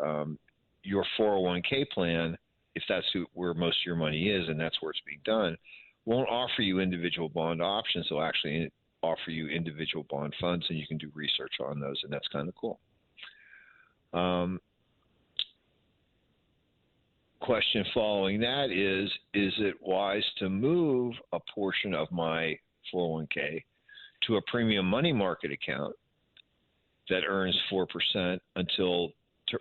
S3: your 401k plan, if that's where most of your money is and that's where it's being done, won't offer you individual bond options. They'll actually offer you individual bond funds, and you can do research on those, and that's kind of cool. Question following that is it wise to move a portion of my 401k to a premium money market account that earns 4% until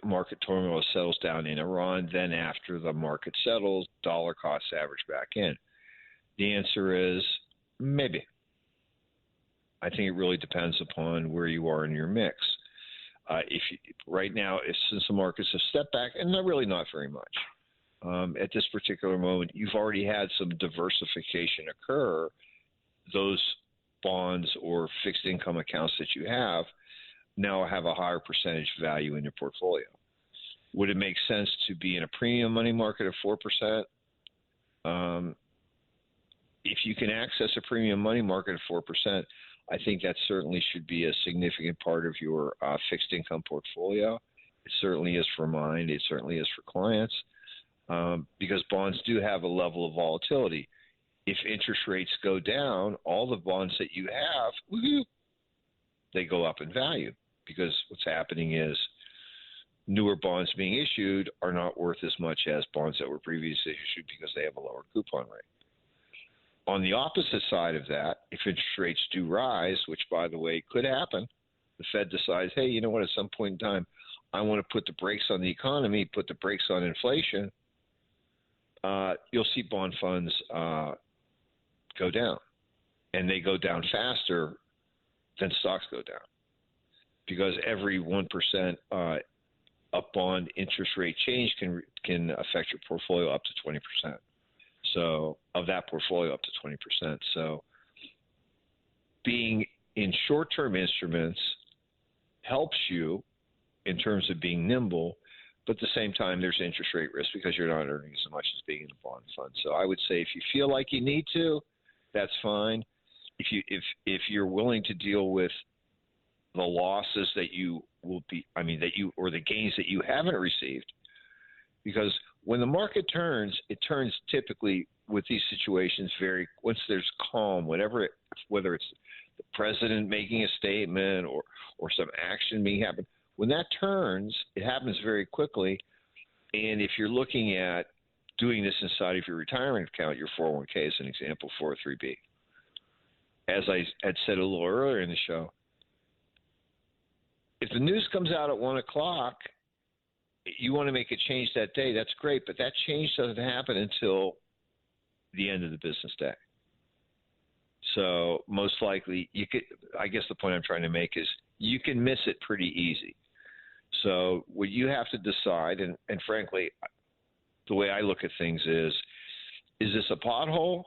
S3: market turmoil settles down in Iran, then after the market settles, dollar cost average back in? The answer is maybe. I think it really depends upon where you are in your mix. Right now, since the markets have stepped back, and they're really not very much, at this particular moment, you've already had some diversification occur. Those bonds or fixed income accounts that you have now have a higher percentage value in your portfolio. Would it make sense to be in a premium money market of 4%? If you can access a premium money market of 4%, I think that certainly should be a significant part of your fixed income portfolio. It certainly is for mine. It certainly is for clients because bonds do have a level of volatility. If interest rates go down, all the bonds that you have, woo-hoo, they go up in value because what's happening is newer bonds being issued are not worth as much as bonds that were previously issued because they have a lower coupon rate. On the opposite side of that, if interest rates do rise, which, by the way, could happen, the Fed decides, hey, you know what, at some point in time, I want to put the brakes on the economy, put the brakes on inflation, you'll see bond funds go down. And they go down faster than stocks go down, because every 1% up bond interest rate change can affect your portfolio up to 20%. So of that portfolio up to 20%. So being in short-term instruments helps you in terms of being nimble, but at the same time there's interest rate risk because you're not earning as much as being in a bond fund. So I would say if you feel like you need to, that's fine. If you're willing to deal with the losses that you will be, or the gains that you haven't received, because when the market turns, it turns typically with these situations once there's calm, whether it's the president making a statement or some action being happened. When that turns, it happens very quickly. And if you're looking at doing this inside of your retirement account, your 401k as an example, 403b, as I had said a little earlier in the show, if the news comes out at 1 o'clock, you want to make a change that day, that's great, but that change doesn't happen until the end of the business day. So most likely, I guess the point I'm trying to make is you can miss it pretty easy. So what you have to decide, and frankly, the way I look at things is this a pothole?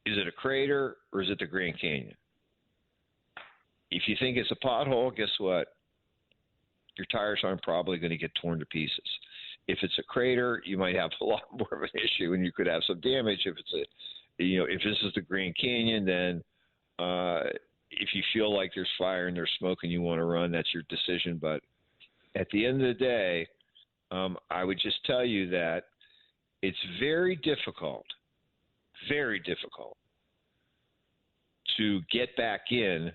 S3: Is it a crater, or is it the Grand Canyon? If you think it's a pothole, guess what? Your tires aren't probably going to get torn to pieces. If it's a crater, you might have a lot more of an issue, and you could have some damage. If if this is the Grand Canyon, then if you feel like there's fire and there's smoke and you want to run, that's your decision. But at the end of the day, I would just tell you that it's very difficult to get back in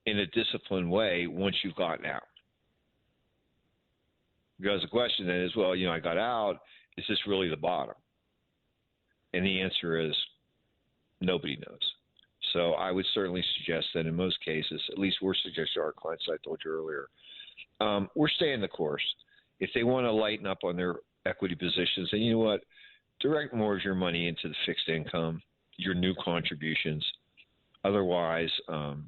S3: a disciplined way once you've gotten out. Because the question then is, well, I got out. Is this really the bottom? And the answer is nobody knows. So I would certainly suggest that in most cases, at least we're suggesting to our clients, I told you earlier, we're staying the course. If they want to lighten up on their equity positions, then you know what? Direct more of your money into the fixed income, your new contributions. Otherwise, don't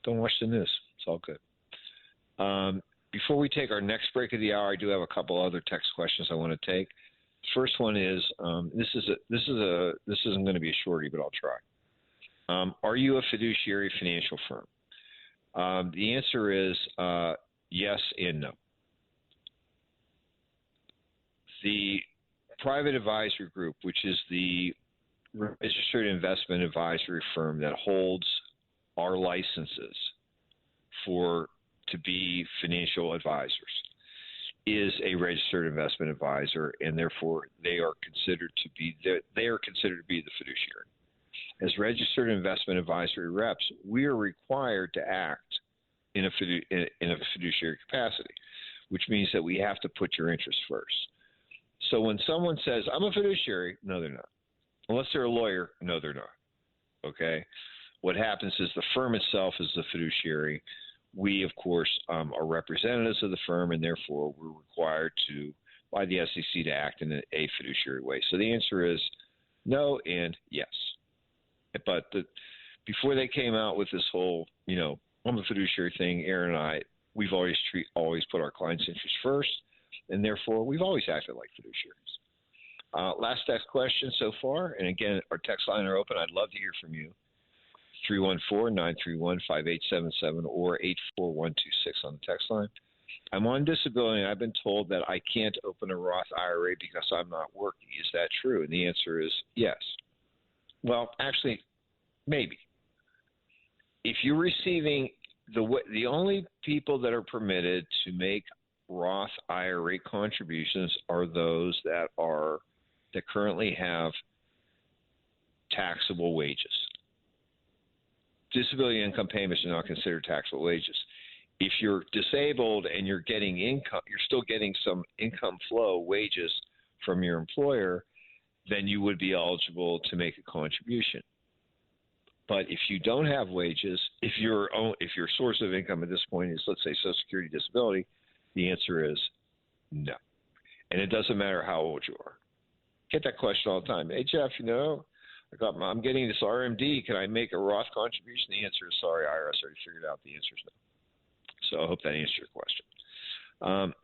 S3: watch the news. It's all good. Before we take our next break of the hour, I do have a couple other text questions I want to take. First one is this isn't going to be a shorty, but I'll try. Are you a fiduciary financial firm? The answer is yes and no. The private advisory group, which is the registered investment advisory firm that holds our licenses to be financial advisors, is a registered investment advisor, and therefore they are considered to be the fiduciary. As registered investment advisory reps, we are required to act in a fiduciary capacity, which means that we have to put your interests first. So when someone says, I'm a fiduciary, no, they're not. Unless they're a lawyer, no, they're not. Okay? What happens is the firm itself is the fiduciary. We, of course, are representatives of the firm, and therefore we're required by the SEC to act in a fiduciary way. So the answer is no and yes. But before they came out with this whole, I'm a fiduciary thing, Aaron and I, we've always put our clients' interests first, and therefore we've always acted like fiduciaries. Last text question so far, and again, our text line are open. I'd love to hear from you. 314-931-5877 or 84126 on the text line. I'm on disability, and I've been told that I can't open a Roth IRA because I'm not working. Is that true? And the answer is yes. Well, actually, maybe. If you're receiving the only people that are permitted to make Roth IRA contributions are those that currently have taxable wages. Disability income payments are not considered taxable wages. If you're disabled and you're getting income, you're still getting some income flow wages from your employer, then you would be eligible to make a contribution. But if you don't have wages, if your source of income at this point is, let's say, Social Security disability, the answer is no. And it doesn't matter how old you are. Get that question all the time. Hey, Jeff, I'm getting this RMD. Can I make a Roth contribution? The answer is sorry, IRS already figured out. The answer is no. So I hope that answers your question.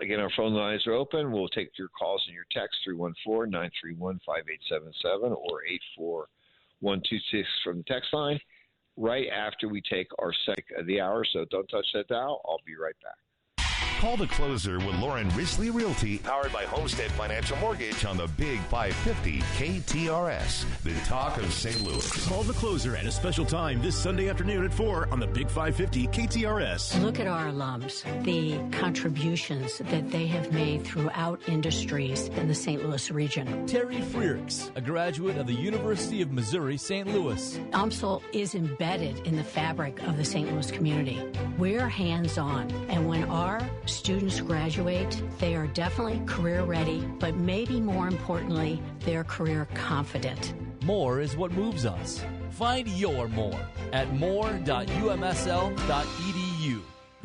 S3: Again, our phone lines are open. We'll take your calls and your texts 314-931-5877 or 84126 from the text line right after we take our second of the hour. So don't touch that dial. I'll be right back.
S1: Call the closer with Lauren Risley Realty, powered by Homestead Financial Mortgage on the Big 550 KTRS, the talk of St. Louis.
S21: Call the closer at a special time this Sunday afternoon at 4 on the Big 550 KTRS.
S4: Look at our alums, the contributions that they have made throughout industries in the St. Louis region.
S6: Terry Freerks, a graduate of the University of Missouri, St. Louis.
S4: UMSL is embedded in the fabric of the St. Louis community. We're hands-on, and when our students graduate, they are definitely career ready, but maybe more importantly, they're career confident.
S6: More is what moves us. Find your more at more.umsl.edu.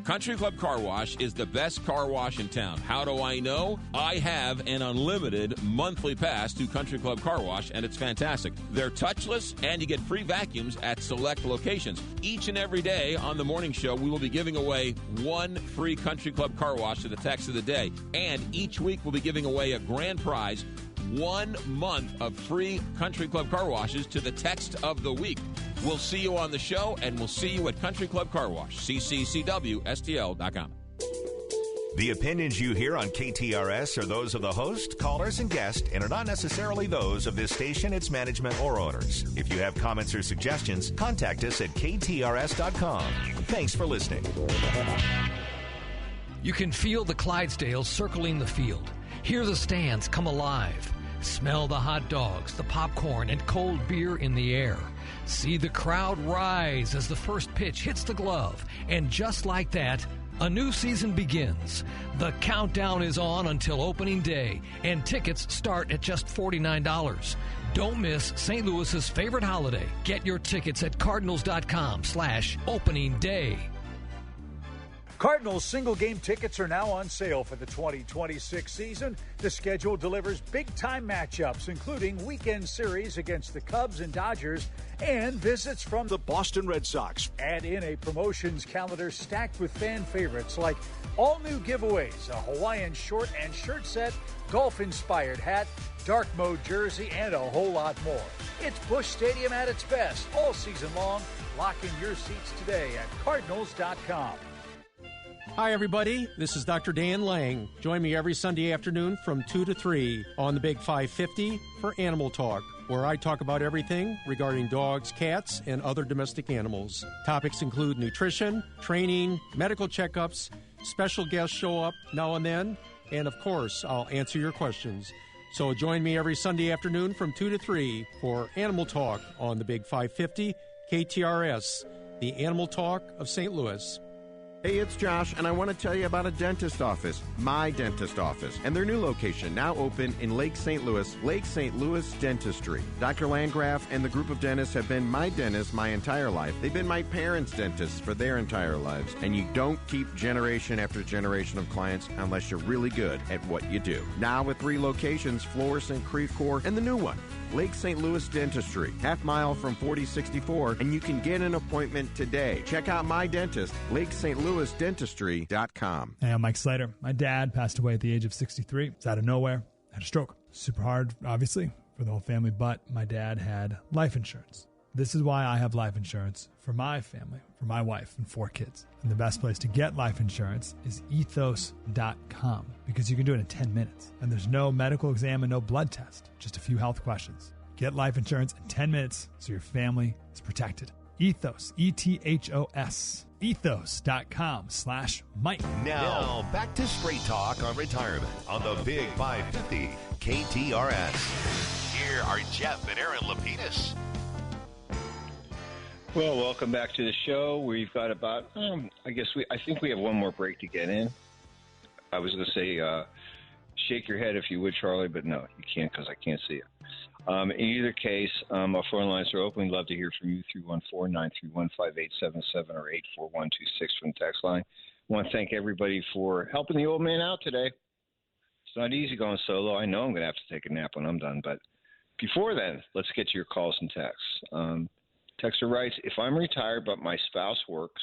S7: Country Club Car Wash is the best car wash in town. How do I know? I have an unlimited monthly pass to Country Club Car Wash, and it's fantastic. They're touchless, and you get free vacuums at select locations. Each and every day on the morning show, we will be giving away one free Country Club Car Wash to the text of the day. And each week, we'll be giving away a grand prize, 1 month of free Country Club Car Washes to the text of the week. We'll see you on the show, and we'll see you at Country Club Car Wash, cccwstl.com.
S1: The opinions you hear on KTRS are those of the host, callers, and guests, and are not necessarily those of this station, its management, or owners. If you have comments or suggestions, contact us at ktrs.com. Thanks for listening.
S15: You can feel the Clydesdales circling the field. Hear the stands come alive. Smell the hot dogs, the popcorn, and cold beer in the air. See the crowd rise as the first pitch hits the glove. And just like that, a new season begins. The countdown is on until opening day, and tickets start at just $49. Don't miss St. Louis's favorite holiday. Get your tickets at cardinals.com/opening day.
S20: Cardinals single-game tickets are now on sale for the 2026 season. The schedule delivers big-time matchups, including weekend series against the Cubs and Dodgers, and visits from the Boston Red Sox. Add in a promotions calendar stacked with fan favorites like all-new giveaways, a Hawaiian short and shirt set, golf-inspired hat, dark mode jersey, and a whole lot more. It's Busch Stadium at its best all season long. Lock in your seats today at Cardinals.com.
S10: Hi, everybody. This is Dr. Dan Lang. Join me every Sunday afternoon from 2 to 3 on the Big 550 for Animal Talk, where I talk about everything regarding dogs, cats, and other domestic animals. Topics include nutrition, training, medical checkups, special guests show up now and then, and of course, I'll answer your questions. So join me every Sunday afternoon from 2 to 3 for Animal Talk on the Big 550 KTRS, the Animal Talk of St. Louis.
S25: Hey, it's Josh, and I want to tell you about a dentist office, My Dentist Office, and their new location, now open in Lake St. Louis Dentistry. Dr. Landgraf and the group of dentists have been my dentists my entire life. They've been my parents' dentists for their entire lives, and you don't keep generation after generation of clients unless you're really good at what you do. Now with 3 locations, Florissant, Creve Coeur, and the new one, Lake St. Louis Dentistry, half mile from 4064, and you can get an appointment today. Check out My Dentist, LakeSt.LouisDentistry.com.
S26: Hey, I'm Mike Slater. My dad passed away at the age of 63. It's out of nowhere. Had a stroke. Super hard, obviously, for the whole family, but my dad had life insurance. This is why I have life insurance for my family, for my wife and 4 kids. And the best place to get life insurance is ethos.com, because you can do it in 10 minutes. And there's no medical exam and no blood test, just a few health questions. Get life insurance in 10 minutes so your family is protected. Ethos, ETHOS, ethos.com/Mike.
S1: Now, back to Straight Talk on Retirement on the Big 550 KTRS. Here are Jeff and Aaron Lapidus.
S3: Well, welcome back to the show. We've got about, I think we have one more break to get in. I was going to say, shake your head if you would, Charlie, but no, you can't because I can't see you. In either case, our phone lines are open. We'd love to hear from you, 314-931-5877 or 84126 from the text line. I want to thank everybody for helping the old man out today. It's not easy going solo. I know I'm going to have to take a nap when I'm done, but before then, let's get to your calls and texts. Texter writes, if I'm retired but my spouse works,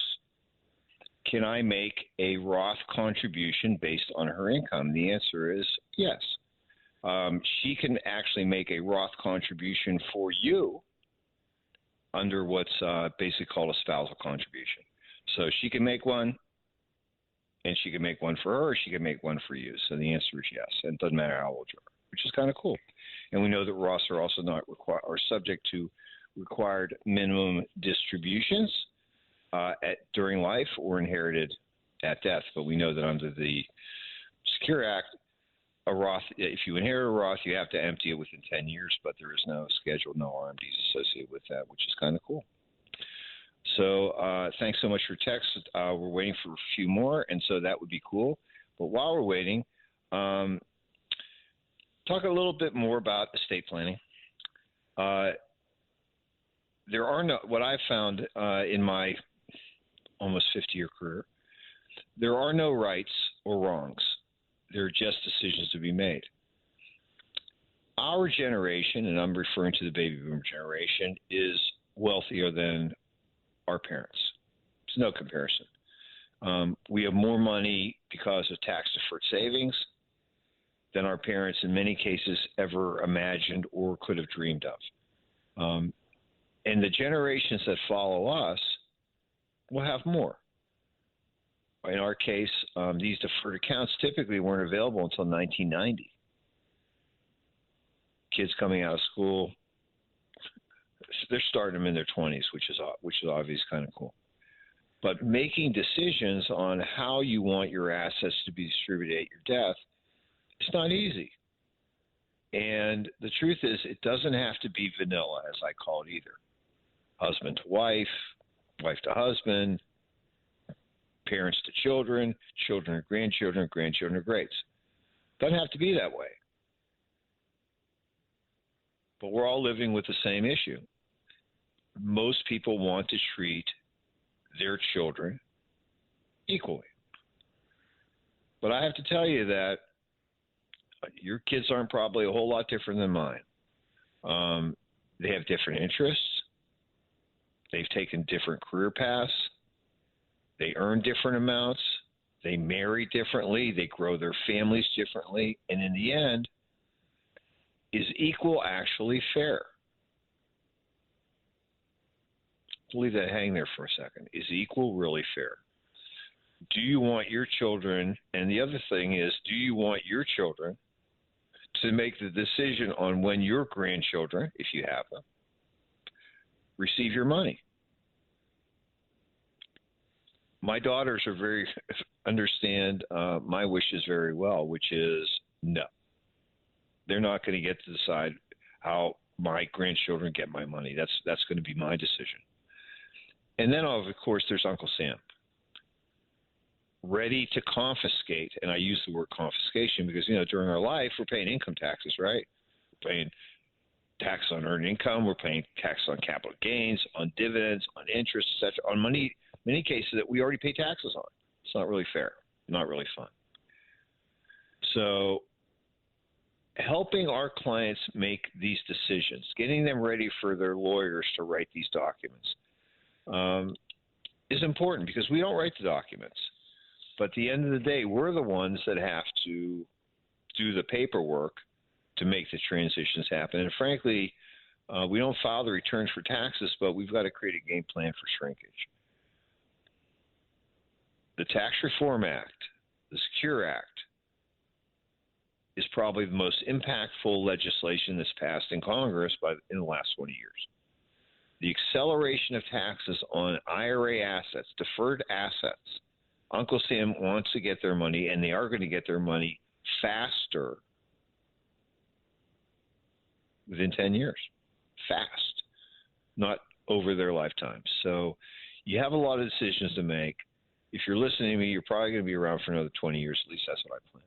S3: can I make a Roth contribution based on her income? The answer is yes. She can actually make a Roth contribution for you under what's basically called a spousal contribution. So she can make one, and she can make one for her, or she can make one for you. So the answer is yes. And it doesn't matter how old you are, which is kind of cool. And we know that Roths are also not subject to required minimum distributions during life or inherited at death. But we know that under the Secure Act, a Roth, if you inherit a Roth, you have to empty it within 10 years, but there is no schedule, no RMDs associated with that, which is kind of cool. So thanks so much for text. We're waiting for a few more, and so that would be cool. But while we're waiting, talk a little bit more about estate planning. There are no, what I've found in my almost 50-year career, there are no rights or wrongs. There are just decisions to be made. Our generation, and I'm referring to the baby boomer generation, is wealthier than our parents. There's no comparison. We have more money because of tax-deferred savings than our parents in many cases ever imagined or could have dreamed of. And the generations that follow us will have more. In our case, these deferred accounts typically weren't available until 1990. Kids coming out of school, they're starting them in their 20s, which is obviously kind of cool. But making decisions on how you want your assets to be distributed at your death, it's not easy. And the truth is, it doesn't have to be vanilla, as I call it either. Husband to wife, wife to husband, parents to children, children to grandchildren, grandchildren to greats. Doesn't have to be that way. But we're all living with the same issue. Most people want to treat their children equally. But I have to tell you that your kids aren't probably a whole lot different than mine. They have different interests. They've taken different career paths. They earn different amounts. They marry differently. They grow their families differently. And in the end, is equal actually fair? Leave that hang there for a second. Is equal really fair? Do you want your children, and the other thing is, do you want your children to make the decision on when your grandchildren, if you have them, receive your money? My daughters are understand my wishes very well, which is no. They're not going to get to decide how my grandchildren get my money. That's going to be my decision. And then, of course, there's Uncle Sam, ready to confiscate. And I use the word confiscation because, during our life, we're paying income taxes, right? We're paying tax on earned income. We're paying tax on capital gains, on dividends, on interest, etc., on money, many cases that we already pay taxes on. It's not really fair, not really fun. So helping our clients make these decisions, getting them ready for their lawyers to write these documents, is important because we don't write the documents. But at the end of the day, we're the ones that have to do the paperwork to make the transitions happen. And frankly, we don't file the returns for taxes, but we've got to create a game plan for shrinkage. The Tax Reform Act, the Secure Act, is probably the most impactful legislation that's passed in Congress in the last 20 years. The acceleration of taxes on IRA assets, deferred assets. Uncle Sam wants to get their money, and they are going to get their money faster within 10 years. Fast, not over their lifetime. So you have a lot of decisions to make. If you're listening to me, you're probably going to be around for another 20 years. At least that's what I plan.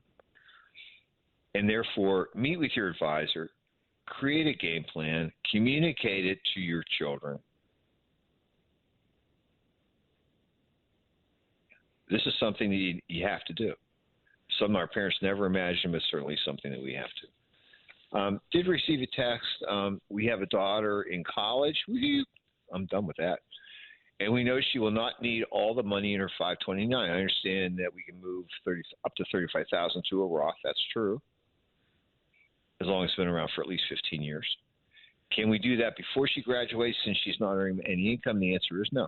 S3: And therefore, meet with your advisor, create a game plan, communicate it to your children. This is something that you have to do. Something our parents never imagined, but certainly something that we have to. Did receive a text. We have a daughter in college. I'm done with that. And we know she will not need all the money in her 529. I understand that we can move up to $35,000 to a Roth. That's true, as long as it's been around for at least 15 years. Can we do that before she graduates since she's not earning any income? The answer is no.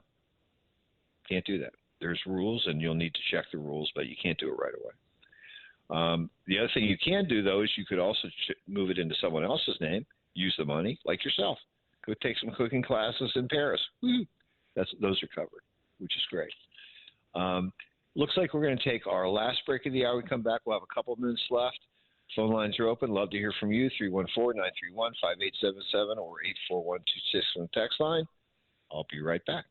S3: Can't do that. There's rules, and you'll need to check the rules, but you can't do it right away. The other thing you can do, though, is you could also move it into someone else's name, use the money, like yourself. Go take some cooking classes in Paris. Woo! Those are covered, which is great. Looks like we're going to take our last break of the hour. We come back. We'll have a couple of minutes left. Phone lines are open. Love to hear from you. 314-931-5877 or 84126 on the text line. I'll be right back.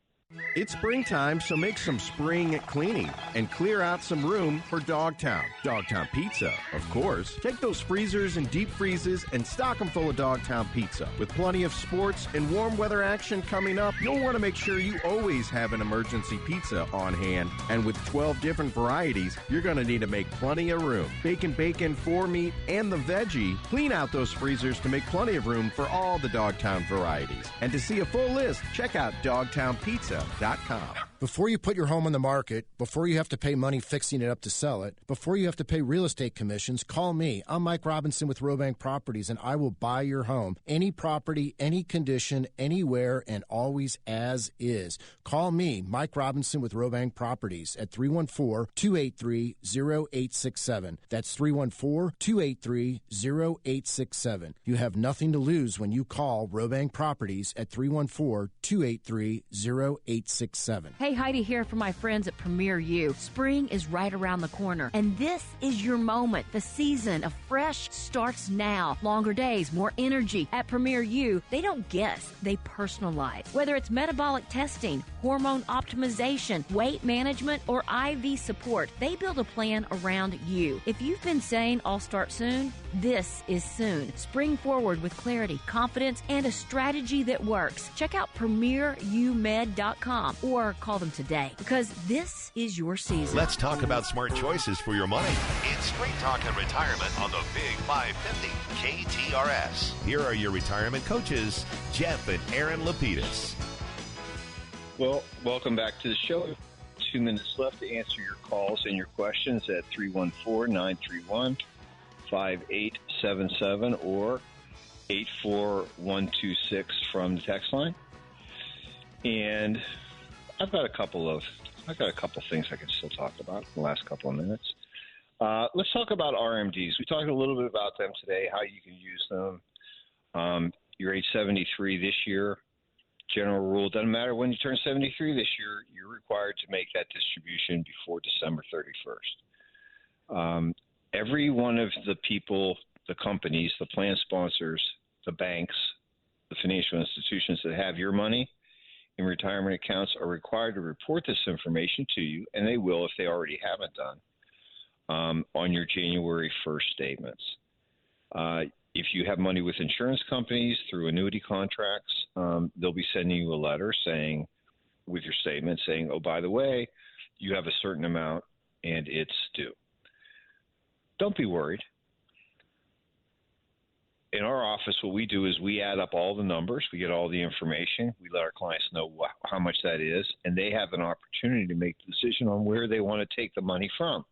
S25: It's springtime, so make some spring cleaning and clear out some room for Dogtown. Dogtown Pizza, of course. Take those freezers and deep freezes and stock them full of Dogtown Pizza. With plenty of sports and warm weather action coming up, you'll want to make sure you always have an emergency pizza on hand. And with 12 different varieties, you're going to need to make plenty of room. Bacon, four-meat, and the veggie. Clean out those freezers to make plenty of room for all the Dogtown varieties. And to see a full list, check out DogtownPizza.com.
S17: Before you put your home on the market, before you have to pay money fixing it up to sell it, before you have to pay real estate commissions, call me. I'm Mike Robinson with Robank Properties, and I will buy your home. Any property, any condition, anywhere, and always as is. Call me, Mike Robinson with Robank Properties at 314-283-0867. That's 314-283-0867. You have nothing to lose when you call Robank Properties at 314-283-0867.
S8: Hey, Heidi here for my friends at Premier U. Spring is right around the corner, and this is your moment. The season of fresh starts now. Longer days, more energy. At Premier U, they don't guess, they personalize. Whether it's metabolic testing, hormone optimization, weight management, or IV support, they build a plan around you. If you've been saying I'll start soon, this is soon. Spring forward with clarity, confidence, and a strategy that works. Check out PremierUMed.com or call them today, because this is your season.
S1: Let's talk about smart choices for your money. It's Straight Talk and Retirement on the Big 550 KTRS. Here are your retirement coaches, Jeff and Aaron Lapidus.
S3: Well, welcome back to the show. 2 minutes left to answer your calls and your questions at 314-931-5877 or 84126 from the text line. And I've got a couple things I can still talk about in the last couple of minutes. Let's talk about RMDs. We talked a little bit about them today, how you can use them. You're age 73 this year. General rule, doesn't matter when you turn 73 this year, you're required to make that distribution before December 31st. Every one of the people, the companies, the plan sponsors, the banks, the financial institutions that have your money in retirement accounts are required to report this information to you, and they will if they already haven't done, on your January 1st statements. If you have money with insurance companies through annuity contracts, they'll be sending you a letter saying, with your statement saying, oh, by the way, you have a certain amount and it's due. Don't be worried. In our office, what we do is we add up all the numbers. We get all the information. We let our clients know how much that is, and they have an opportunity to make the decision on where they want to take the money from.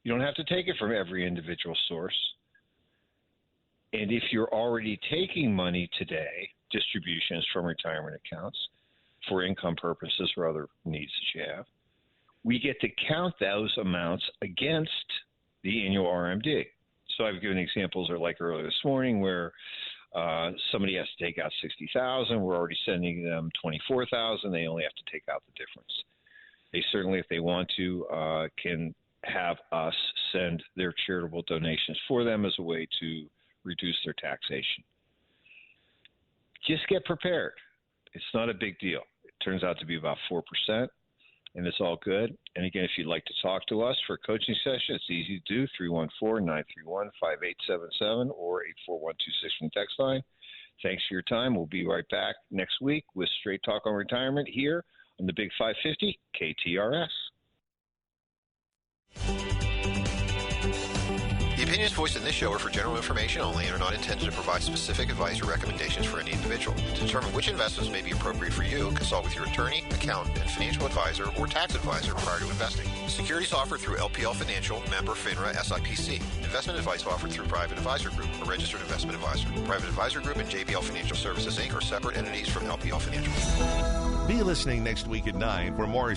S3: You don't have to take it from every individual source. And if you're already taking money today, distributions from retirement accounts for income purposes or other needs that you have, we get to count those amounts against the annual RMD. So I've given examples like earlier this morning where somebody has to take out $60,000. We're already sending them $24,000. They only have to take out the difference. They certainly, if they want to, can have us send their charitable donations for them as a way to reduce their taxation. Just get prepared. It's not a big deal. It turns out to be about 4%. and it's all good. And again, if you'd like to talk to us for a coaching session, it's easy to do, 314-931-5877 or 84126 from the text line. Thanks for your time. We'll be right back next week with Straight Talk on Retirement here on the Big 550 KTRS.
S2: The opinions voiced in this show are for general information only and are not intended to provide specific advice or recommendations for any individual. To determine which investments may be appropriate for you, consult with your attorney, accountant, and financial advisor or tax advisor prior to investing. Securities offered through LPL Financial, member FINRA SIPC. Investment advice offered through Private Advisor Group, a registered investment advisor. Private Advisor Group and JBL Financial Services, Inc. are separate entities from LPL Financial.
S1: Be listening next week at 9 for more